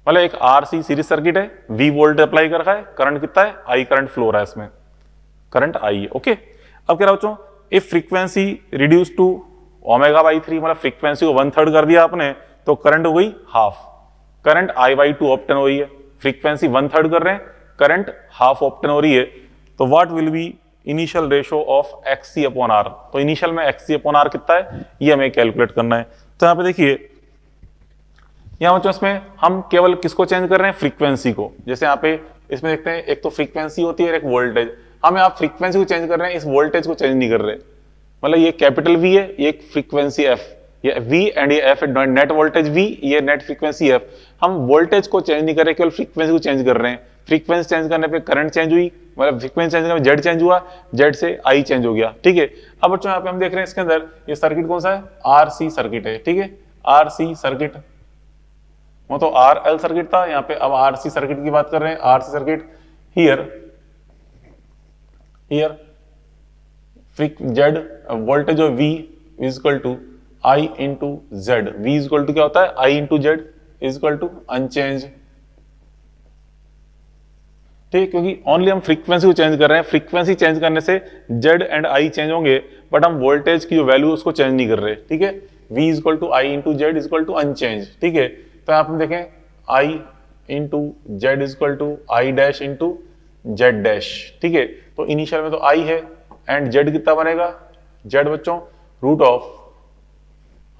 मतलब एक आरसी सीरीज सर्किट है, वी वोल्ट अप्लाई कर रखा है, करंट कितना है आई करंट फ्लो रहा है, इसमें करंट आई है, ओके। अब कह रहा बच्चों इफ फ्रीक्वेंसी रिड्यूस टू ओमेगा/3, मतलब फ्रीक्वेंसी को 1/3 कर दिया आपने, तो करंट हो गई हाफ, करंट I/2 ऑप्टेन हो रही है, फ्रीक्वेंसी 1/3 कर रहे हैं, करंट हाफ ऑप्टेन हो रही है, तो what will be initial ratio of XC upon R। तो इनिशियल में XC अपॉन R कितना है ये हमें कैलकुलेट करना है। तो यहाँ पे देखिए यहाँ बच्चों इसमें हम केवल किसको चेंज कर रहे हैं फ्रीक्वेंसी को, जैसे यहाँ पे इसमें देखते हैं एक तो फ्रीक्वेंसी होती है और एक वोल्टेज, हम यहाँ फ्रीक्वेंसी को चेंज कर रहे हैं, इस वोल्टेज को चेंज नहीं कर रहे, मतलब ये कैपिटल V है, ये फ्रीक्वेंसी F, ये V एंड ये F है, नेट वोल्टेज V, ये नेट फ्रीक्वेंसी F। हम वोल्टेज को चेंज नहीं कर रहे, केवल फ्रीक्वेंसी को चेंज कर रहे हैं। फ्रीक्वेंसी चेंज करने पे करंट चेंज हुई, मतलब फ्रीक्वेंसी चेंज करने पे जेड चेंज हुआ, जेड से आई चेंज हो गया, ठीक है। अब बच्चों यहाँ पे हम देख रहे हैं इसके अंदर ये सर्किट कौन सा है, आरसी सर्किट है, ठीक है, आरसी सर्किट, वो तो आरएल सर्किट था, यहाँ पे अब आरसी सर्किट की बात कर रहे हैं। RC circuit here Z voltage of V is equal to I into Z, V is equal to क्या होता है I into Z is equal to unchanged ठीक है, क्योंकि ओनली हम फ्रीक्वेंसी को चेंज कर रहे हैं, फ्रीक्वेंसी चेंज करने से जेड एंड आई चेंज होंगे, बट हम वोल्टेज की जो वैल्यू उसको चेंज नहीं कर रहे, ठीक है। V equal to I into Z equal to unchanged, ठीक है। तो आप देखें I into Z equal to I dash into Z dash, ठीक है। तो इनिशियल में तो आई है एंड जेड कितना बनेगा, जेड बच्चों root of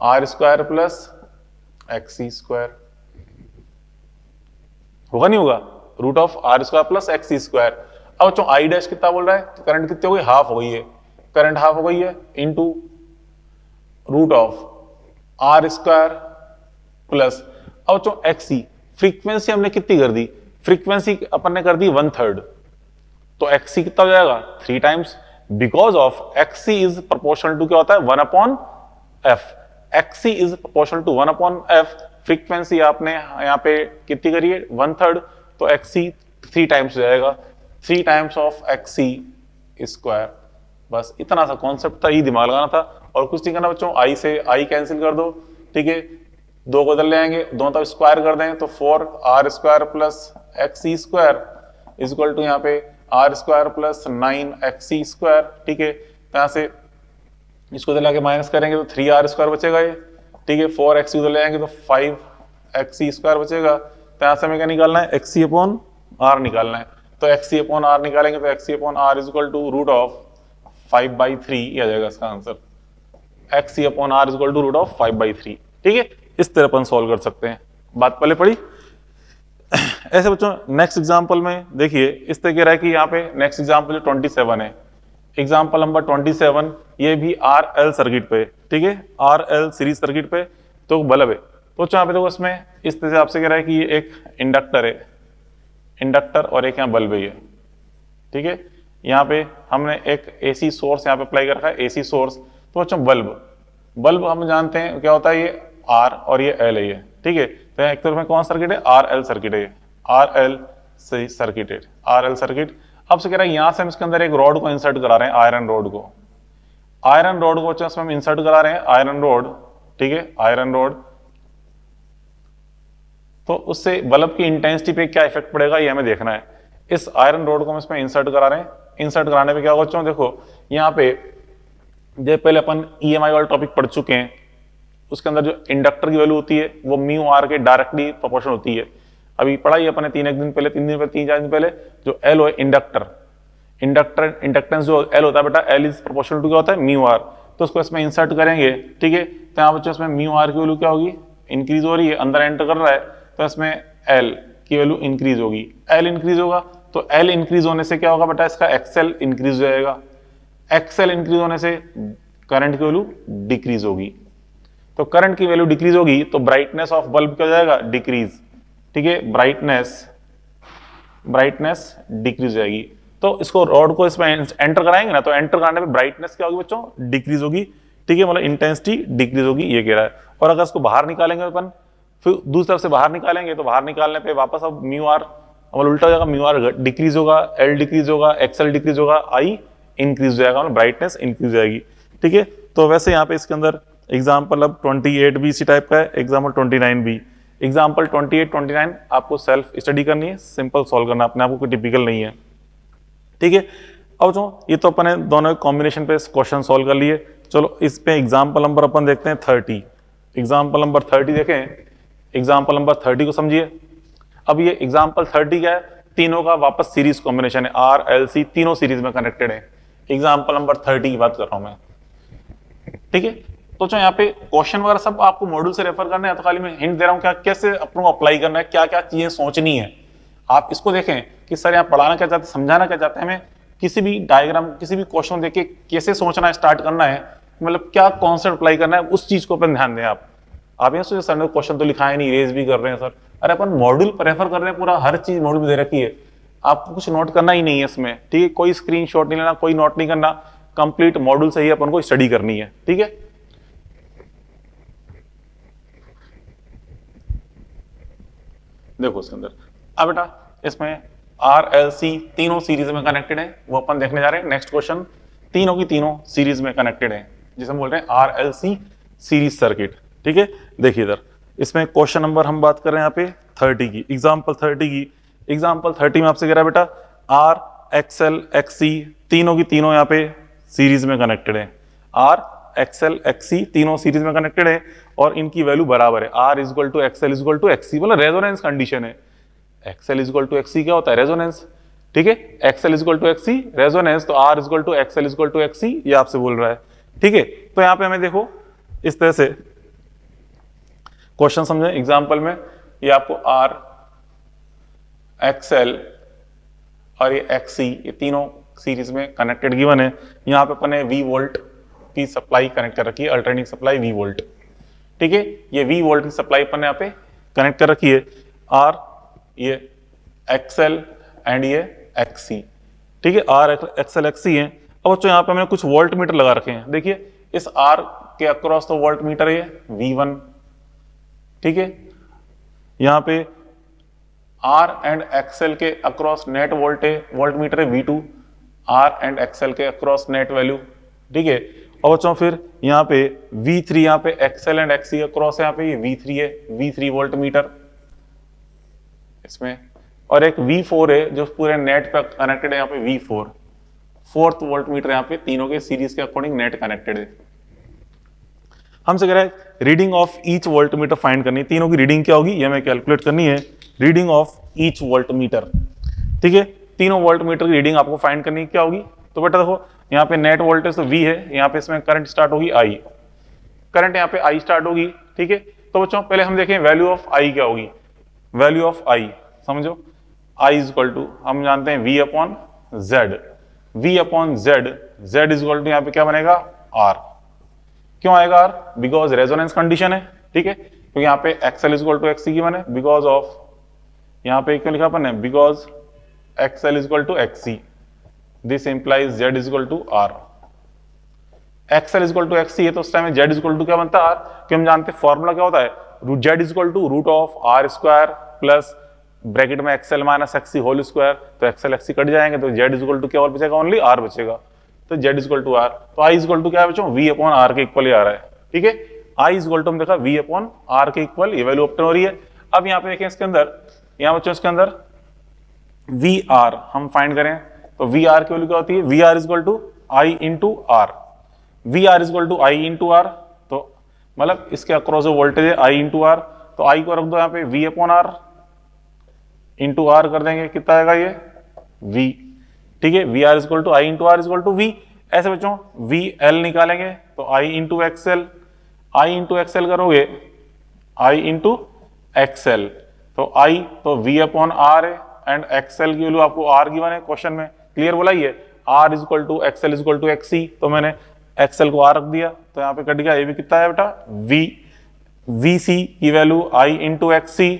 R square plus XC square, होगा नहीं होगा, root of R square plus XC square. अब बच्चों आई डैश कितना बोल रहा है, तो करंट कितनी हो गई, हाफ हो गई है, करंट हाफ हो गई है, into root of R square plus, अब बच्चों एक्सी, फ्रीक्वेंसी हमने कितनी कर दी, फ्रीक्वेंसी अपन ने कर दी 1/3, तो एक्सी कितना हो जाएगा 3 times, because of XC is proportional to क्या होता है 1/f, XC is proportional to 1/f, frequency आपने यहाँ पे कितनी करी है 1/3, तो एक्सी 3 टाइम्स हो जाएगा, 3 टाइम्स ऑफ एक्सी स्क्वायर। बस इतना सा कॉन्सेप्ट था, ये दिमाग लगाना था और कुछ नहीं करना बच्चों। आई से आई कैंसिल कर दो, ठीक है, 2 को बदल ले आएंगे, दोनों तरफ स्क्वायर कर दें तो 4r square plus XC square equal to यहाँ पे R square plus 9xc square, ठीक है। यहाँ से इसको दिला के माइनस करेंगे तो 3r स्क्वायर बचेगा ये, ठीक है। 4x को ले आएंगे तो 5xc स्क्वायर बचेगा। तो यहाँ से हमें क्या निकालना है, xc अपॉन r निकालना है, तो xc अपॉन r निकालेंगे तो xc upon r equal to root of 5/3 ये आ जाएगा इसका answer, xc upon r equal to root of 5/3, ठीक है। इस तरह अपन सॉल्व कर सकते हैं, बात पहले पढ़ी। ऐसे बच्चों नेक्स्ट एग्जांपल में देखिए इस तरह कह रहा है कि यहाँ पे नेक्स्ट एग्जांपल 27 है, एग्जांपल नंबर 27, ये भी RL सर्किट पे, ठीक है, RL सीरीज सर्किट पे तो बल्ब है। तो यहाँ पे देखो इसमें इस तरह से आपसे कह रहा है कि ये एक इंडक्टर है, इंडक्टर और एक यहाँ बल्ब है, ठीक है। यहाँ पे हमने एक AC सोर्स यहाँ पे अप्लाई कर रखा है, AC सोर्स। तो बच्चों बल्ब हम जानते हैं क्या होता है, ये R और ये L है ये, ठीक है। तो एक तरफ में कौन सर्किट है, RL सर्किट है, RL सर्किट है, RL सर्किट। अब से कह रहा है यहां से हम इसके अंदर एक रॉड को इंसर्ट करा रहे हैं, आयरन रॉड को, आयरन रॉड को बच्चों इसमें हम इंसर्ट करा रहे हैं, आयरन रॉड, ठीक है, आयरन रॉड। तो उससे बल्ब की इंटेंसिटी पे क्या इफेक्ट पड़ेगा ये हमें देखना है। इस आयरन रॉड को हम इसमें इंसर्ट करा रहे हैं, इंसर्ट कराने पे क्या होगा बच्चों, देखो यहाँ पे जो पहले अपन EMI वाला टॉपिक पढ़ चुके हैं, उसके अंदर जो इंडक्टर की वैल्यू होती है वो म्यू आर के डायरेक्टली प्रोपोर्शनल होती है। अभी पढ़ाई अपने 3 दिन पहले 3-4 दिन पहले, जो एल हो इंडक्टर, इंडक्टेंस जो एल होता है बेटा, एल इज प्रोपोर्शनल टू क्या होता है म्यू आर। तो उसको इसमें इंसर्ट करेंगे, ठीक है। तो यहाँ बच्चों इसमें म्यू आर की वैल्यू क्या होगी, इंक्रीज हो रही है, अंदर एंटर कर रहा है, तो इसमें एल की वैल्यू इंक्रीज होगी, एल इंक्रीज होगा। तो एल इंक्रीज होने से क्या होगा बेटा, इसका एक्सएल इंक्रीज हो जाएगा, एक्सएल इंक्रीज होने से करंट की वैल्यू डिक्रीज होगी। तो करंट की वैल्यू डिक्रीज होगी तो ब्राइटनेस ऑफ बल्ब क्या हो जाएगा, डिक्रीज, ठीक है, ब्राइटनेस डिक्रीज हो जाएगी। तो इसको रॉड को इसमें एंटर कराएंगे ना, तो एंटर कराने पे ब्राइटनेस क्या होगी बच्चों, डिक्रीज होगी, ठीक है, मतलब इंटेंसिटी डिक्रीज होगी, ये कह रहा है। और अगर इसको बाहर निकालेंगे अपन, फिर दूसरी तरफ से बाहर निकालेंगे, तो बाहर निकालने पे वापस अब म्यू आर मतलब उल्टा हो जाएगा, म्यू आर डिक्रीज होगा, एल डिक्रीज होगा, एक्सएल डिक्रीज होगा, आई इंक्रीज हो जाएगा, मतलब ब्राइटनेस इंक्रीज हो जाएगी, ठीक है। तो वैसे यहाँ पे इसके अंदर एग्जाम्पल अब 28 भी इसी टाइप का है, एग्जाम्पल 29 भी, एग्जाम्पल 28-29 आपको सेल्फ स्टडी करनी है, सिंपल सॉल्व करना अपने आपको, कोई टिपिकल नहीं है, ठीक है। अब जो ये तो अपन ने दोनों कॉम्बिनेशन पे क्वेश्चन सॉल्व कर लिए। चलो इस पे एग्जाम्पल नंबर अपन देखते हैं 30, एग्जाम्पल नंबर 30 देखें, एग्जाम्पल नंबर 30 को समझिए। अब ये एग्जाम्पल 30 क्या है, तीनों का वापस सीरीज कॉम्बिनेशन है, RLC तीनों सीरीज में कनेक्टेड है। एग्जाम्पल नंबर 30 की बात कर रहा हूं मैं, ठीक है। तो जो यहाँ पे क्वेश्चन वगैरह सब आपको मॉड्यूल से रेफर करना है, तो खाली मैं हिंट दे रहा हूँ क्या कैसे अपनों को अप्लाई करना है, क्या क्या चीजें सोचनी है। आप इसको देखें कि सर यहाँ पढ़ाना क्या चाहते हैं, समझाना क्या चाहते हैं हमें, किसी भी डायग्राम किसी भी क्वेश्चन देख के कैसे सोचना है, स्टार्ट करना है, मतलब क्या कॉन्सेप्ट अप्लाई करना है, उस चीज को अपन ध्यान दें। आप ये सोचे सर ने क्वेश्चन तो लिखा है नहीं, रेज भी कर रहे हैं सर, अरे अपन मॉड्यूल पर रेफर कर रहे हैं, पूरा हर चीज मॉड्यूल में दे रखी है, आपको कुछ नोट करना ही नहीं है इसमें, ठीक है। कोई स्क्रीनशॉट नहीं लेना, कोई नोट नहीं करना, कंप्लीट मॉड्यूल से ही अपन को स्टडी करनी है, ठीक है। देखो इसके अंदर अब बेटा इसमें RLC तीनों सीरीज में कनेक्टेड है, वो अपन देखने जा रहे हैं। नेक्स्ट क्वेश्चन तीनों की तीनों सीरीज में कनेक्टेड है, जिसे हम बोल रहे हैं RLC सीरीज सर्किट, ठीक है। देखिए इधर इसमें क्वेश्चन नंबर हम बात कर रहे हैं यहाँ पे 30 की, एग्जाम्पल 30 की। एग्जाम्पल 30 में आपसे कह रहा है बेटा आर एक्सएल एक्सी तीनों की तीनों यहाँ पे सीरीज में कनेक्टेड है, आर एक्सएल एक्सी तीनों सीरीज में कनेक्टेड है और इनकी वैल्यू बराबर है, R equal to X L equal to X C, मतलब रेजोनेंस कंडीशन है। एक्सएल इजल टू एक्सी क्या होता है? रेजोनेंस, ठीक है, X L equal to X C resonance, तो R equal to X L equal to X C ये आपसे बोल रहा है, ठीक है। तो यहाँ पे हमें देखो इस तरह से क्वेश्चन समझे एग्जाम्पल में, ये आपको आर एक्सएल और ये एक्सी ये तीनों सीरीज में कनेक्टेड गिवन है। यहाँ पे अपने वी वोल्ट की सप्लाई कनेक्ट कर रखी है, अल्टरनेटिंग सप्लाई वी वोल्ट, ठीक है, ये वी वोल्ट की सप्लाई अपन ने यहाँ पे कनेक्ट कर रखी है, आर ये एक्सएल एंड ये एक्सी, ठीक है, आर एक्सएल एक्सी है। अब बच्चों यहाँ पे हमने कुछ वोल्ट मीटर लगा रखे हैं, देखिए इस आर के अक्रॉस तो वोल्ट मीटर है V1, ठीक है, यहाँ पे आर एंड एक्सएल के अक्रॉस नेट वोल्ट मीटर है V2, आर एंड एक्सएल के अक्रॉस नेट वैल्यू, ठीक है। और बच्चों फिर यहाँ पे V3 यहाँ पे एक्सएल एंड एक्सी के अक्रॉस है, यहाँ पे ये V3 है, V3 वोल्ट मीटर इसमें, और एक V4 है जो पूरे नेट पे कनेक्टेड है, यहाँ पे V4 फोर्थ वोल्ट मीटर यहाँ पे तीनों के सीरीज के अकॉर्डिंग नेट कनेक्टेड है। हमसे कह रहा है reading of each volt meter find करनी, तीनों की रीडिंग क्या होगी ये हमें कैलकुलेट करनी है, reading of each volt meter, ठीक है, तीनों वोल्ट मीटर की रीडिंग आपको फाइंड करनी क्या होगी। तो बेटा देखो यहाँ पे नेट वोल्टेज तो V है, यहाँ पे इसमें करंट स्टार्ट होगी I, करंट यहाँ पे I स्टार्ट होगी, ठीक है। तो बच्चों पहले हम देखें वैल्यू ऑफ I क्या होगी, वैल्यू ऑफ I समझो, I इज इक्वल टू हम जानते हैं V upon Z, V upon Z, Z is equal to यहाँ पे क्या बनेगा R, क्यों आएगा R? बिकॉज रेजोनेंस कंडीशन है, ठीक है, क्योंकि यहाँ पे XL is equal to XC given है, बिकॉज ऑफ यहाँ पे क्यों लिखा अपन है, because XL is equal to XC, this implies Z is equal to R, XL is equal to XC है तो उस टाइम में Z इज इक्वल टू क्या बनता है R, कि हम जानते हैं फॉर्मूला क्या होता है, Z is equal to root of R square plus bracket में XL minus XC whole square, तो XL XC कट जाएंगे तो Z इज इक्वल टू क्या और बचेगा, ओनली R बचेगा, तो Z is equal to R, तो I इज इक्वल टू क्या है बच्चों, V अपॉन R के इक्वल ही आ रहा है, ठीक है, I इज इक्वल टू हम देखा V अपॉन R के इक्वल, ये वैल्यू ऑब्टेन हो रही है। अब यहाँ पे देखें इसके अंदर, यहाँ बच्चों इसके अंदर VR हम फाइंड करें तो VR की वैल्यू क्या होती है, VR is equal to I into R, VR is equal to I into R, तो मतलब इसके अक्रॉस जो वोल्टेज है I इंटू R, तो I को रख दो यहाँ पे V upon R into R कर देंगे, कितना आएगा ये V, ठीक है, VR is equal to I into R is equal to V। ऐसे बच्चों VL निकालेंगे तो I into XL, I into XL करोगे I इंटू XL, तो I तो V अपॉन R है एंड XL की वैल्यू आपको R गिवन है क्वेश्चन में, क्लियर बोला ये R is equal to XL is equal to XC, तो मैंने XL को R रख दिया, तो यहाँ पे कट गया, ये भी कितना है बेटा VC की वैल्यू I इंटू XC,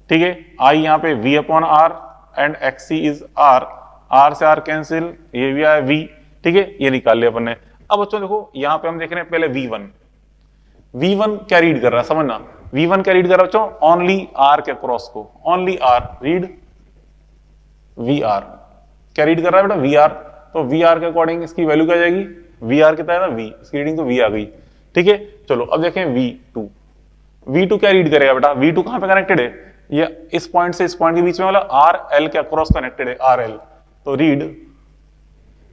ठीक है, I यहाँ पे V upon R and XC is R, R से R कैंसिल, ये भी आया V, ठीक है, ये निकाल लिया अपन ने। अब बच्चों देखो यहाँ पे हम देख रहे हैं पहले V1 क्या रीड कर रहा है समझना, V1 क्या रीड कर रहा है बच्चों, ओनली R के क्रॉस को, ओनली R रीड VR, क्या रीड कर रहा है बेटा VR, तो VR के अकॉर्डिंग इसकी वैल्यू क्या जाएगी, VR कितना है ना V, इसकी रीडिंग तो V आ गई, ठीक है। चलो अब देखें V2 क्या रीड करेगा बेटा, V2 कहां पे कनेक्टेड है, ये इस पॉइंट से इस पॉइंट के बीच में वाला RL के अक्रॉस कनेक्टेड है RL, तो रीड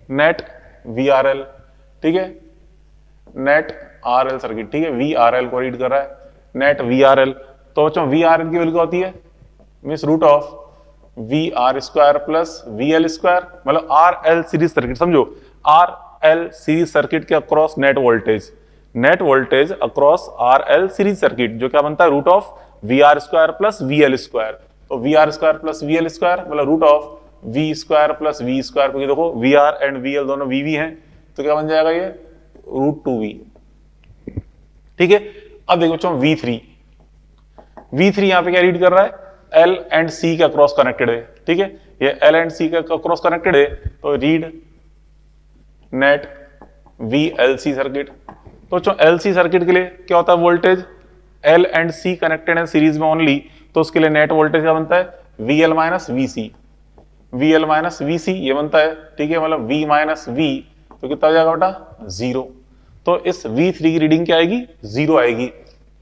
नेट VRL, ठीक है, नेट RL सर्किट, ठीक है, VRL को रीड कर रहा है, नेट VRL, तो बच्चों VRL की वैल्यू क्या होती है, means root of VR square plus VL square, मतलब RL सीरीज सर्किट, समझो RL सीरीज सर्किट के across net voltage across RL series circuit जो क्या बनता है, root of VR square plus VL square, तो VR square plus VL square मतलब root of V square plus V square, क्योंकि देखो VR एंड VL दोनों VV हैं, तो क्या बन जाएगा ये रूट 2V, ठीक है। अब देखो बच्चों V3 यहाँ पे क्या रीड कर रहा है, L एंड C के अक्रॉस कनेक्टेड है, ठीक है, ये L एंड C के अक्रॉस कनेक्टेड है, तो रीड नेट VLC सर्किट, तो बच्चों LC सर्किट के लिए क्या होता है, voltage L and C connected है सीरीज में ओनली, तो उसके लिए नेट वोल्टेज क्या बनता है, VL माइनस VC ये बनता है, ठीक है, मतलब V माइनस V, तो कितना हो जाएगा बेटा 0, तो इस V3 की रीडिंग क्या आएगी 0 आएगी।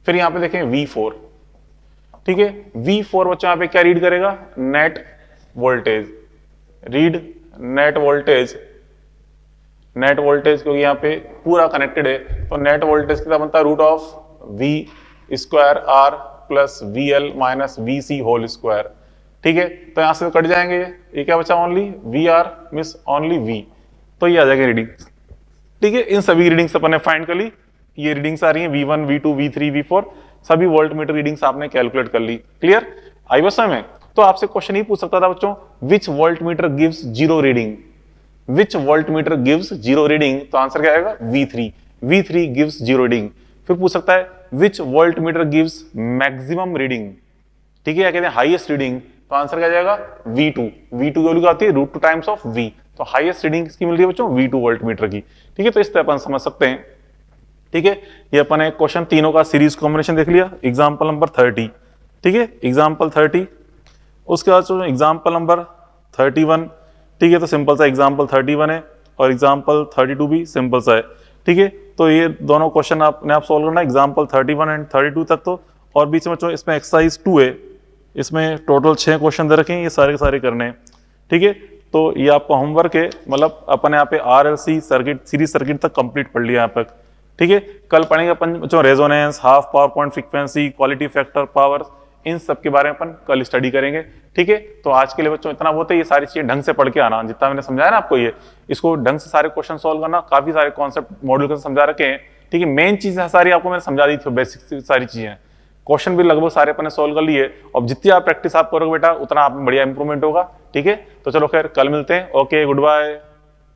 फिर यहाँ पे देखें V4, ठीक है, V4 बच्चों यहाँ पे क्या रीड करेगा, net voltage, read net voltage, net voltage क्योंकि यहाँ पे पूरा कनेक्टेड है तो नेट वोल्टेज कितना बनता है, root of V square R plus V L minus V C whole square. ठीक है, तो यहाँ से कट जाएंगे, ये क्या बचा, ओनली वी आर मिस ओनली वी, तो ये आ जाएगी रीडिंग। ठीक है, इन सभी रीडिंग्स अपन ने फाइंड कर ली, ये रीडिंग्स आ रही हैं V1 V2 V3 V4, सभी वोल्ट मीटर रीडिंग्स आपने कैलकुलेट कर ली। क्लियर, आई बस में। तो आपसे क्वेश्चन ही पूछ सकता था बच्चों, which volt meter gives zero reading, which volt meter gives zero reading, तो आंसर क्या आएगा V3, V3 gives zero reading. फिर पूछ सकता है which volt meter gives maximum reading, ठीक है, या कहते हैं हाईएस्ट रीडिंग, तो आंसर क्या जाएगा V2, V2 की वैल्यू क्या आती है, √2 टाइम्स ऑफ V, तो हाईएस्ट रीडिंग किसकी मिल रही है बच्चों, V2 वोल्ट मीटर की। ठीक है, तो इस तरह अपन समझ सकते हैं। ठीक है, ये अपन ने क्वेश्चन तीनों का सीरीज कॉम्बिनेशन देख लिया। एग्जांपल नंबर 30, ठीक है, एग्जांपल 30, उसके बाद एग्जांपल नंबर 31, ठीक है, तो सिंपल सा एग्जांपल 31 है और एग्जांपल 32 भी सिंपल सा है। ठीक है, तो ये दोनों क्वेश्चन आपने आप सोल्व करना, एग्जांपल 31 एंड 32 तक तो, और बीच में इसमें एक्सरसाइज 2 है, इसमें टोटल 6 क्वेश्चन दे रखे हैं, ये सारे के सारे करने हैं। ठीक है, तो ये आपका होमवर्क है, मतलब अपन यहाँ पे RLC सर्किट, सीरीज सर्किट तक कंप्लीट पढ़ लिया यहाँ तक। ठीक है, कल पढ़ेंगे अपन बच्चों resonance, half power point frequency, quality factor, power, इन सब के बारे में अपन कल स्टडी करेंगे। ठीक है, तो आज के लिए बच्चों इतना बहुत है, ये सारी चीजें ढंग से पढ़ के आना, जितना मैंने समझाया ना आपको, ये इसको ढंग से सारे क्वेश्चन सॉल्व करना, काफी सारे कॉन्सेप्ट मॉड्यूल के समझा रखे हैं। ठीक है, मेन चीजें सारी आपको मैंने समझा दी थी, बेसिक सारी चीजें, क्वेश्चन भी लगभग सारे अपन ने सॉल्व कर लिए। और जितनी आप प्रैक्टिस आप करोगे बेटा, उतना आप में बढ़िया इंप्रूवमेंट होगा। ठीक है, तो चलो खैर कल मिलते हैं, ओके, गुड बाय।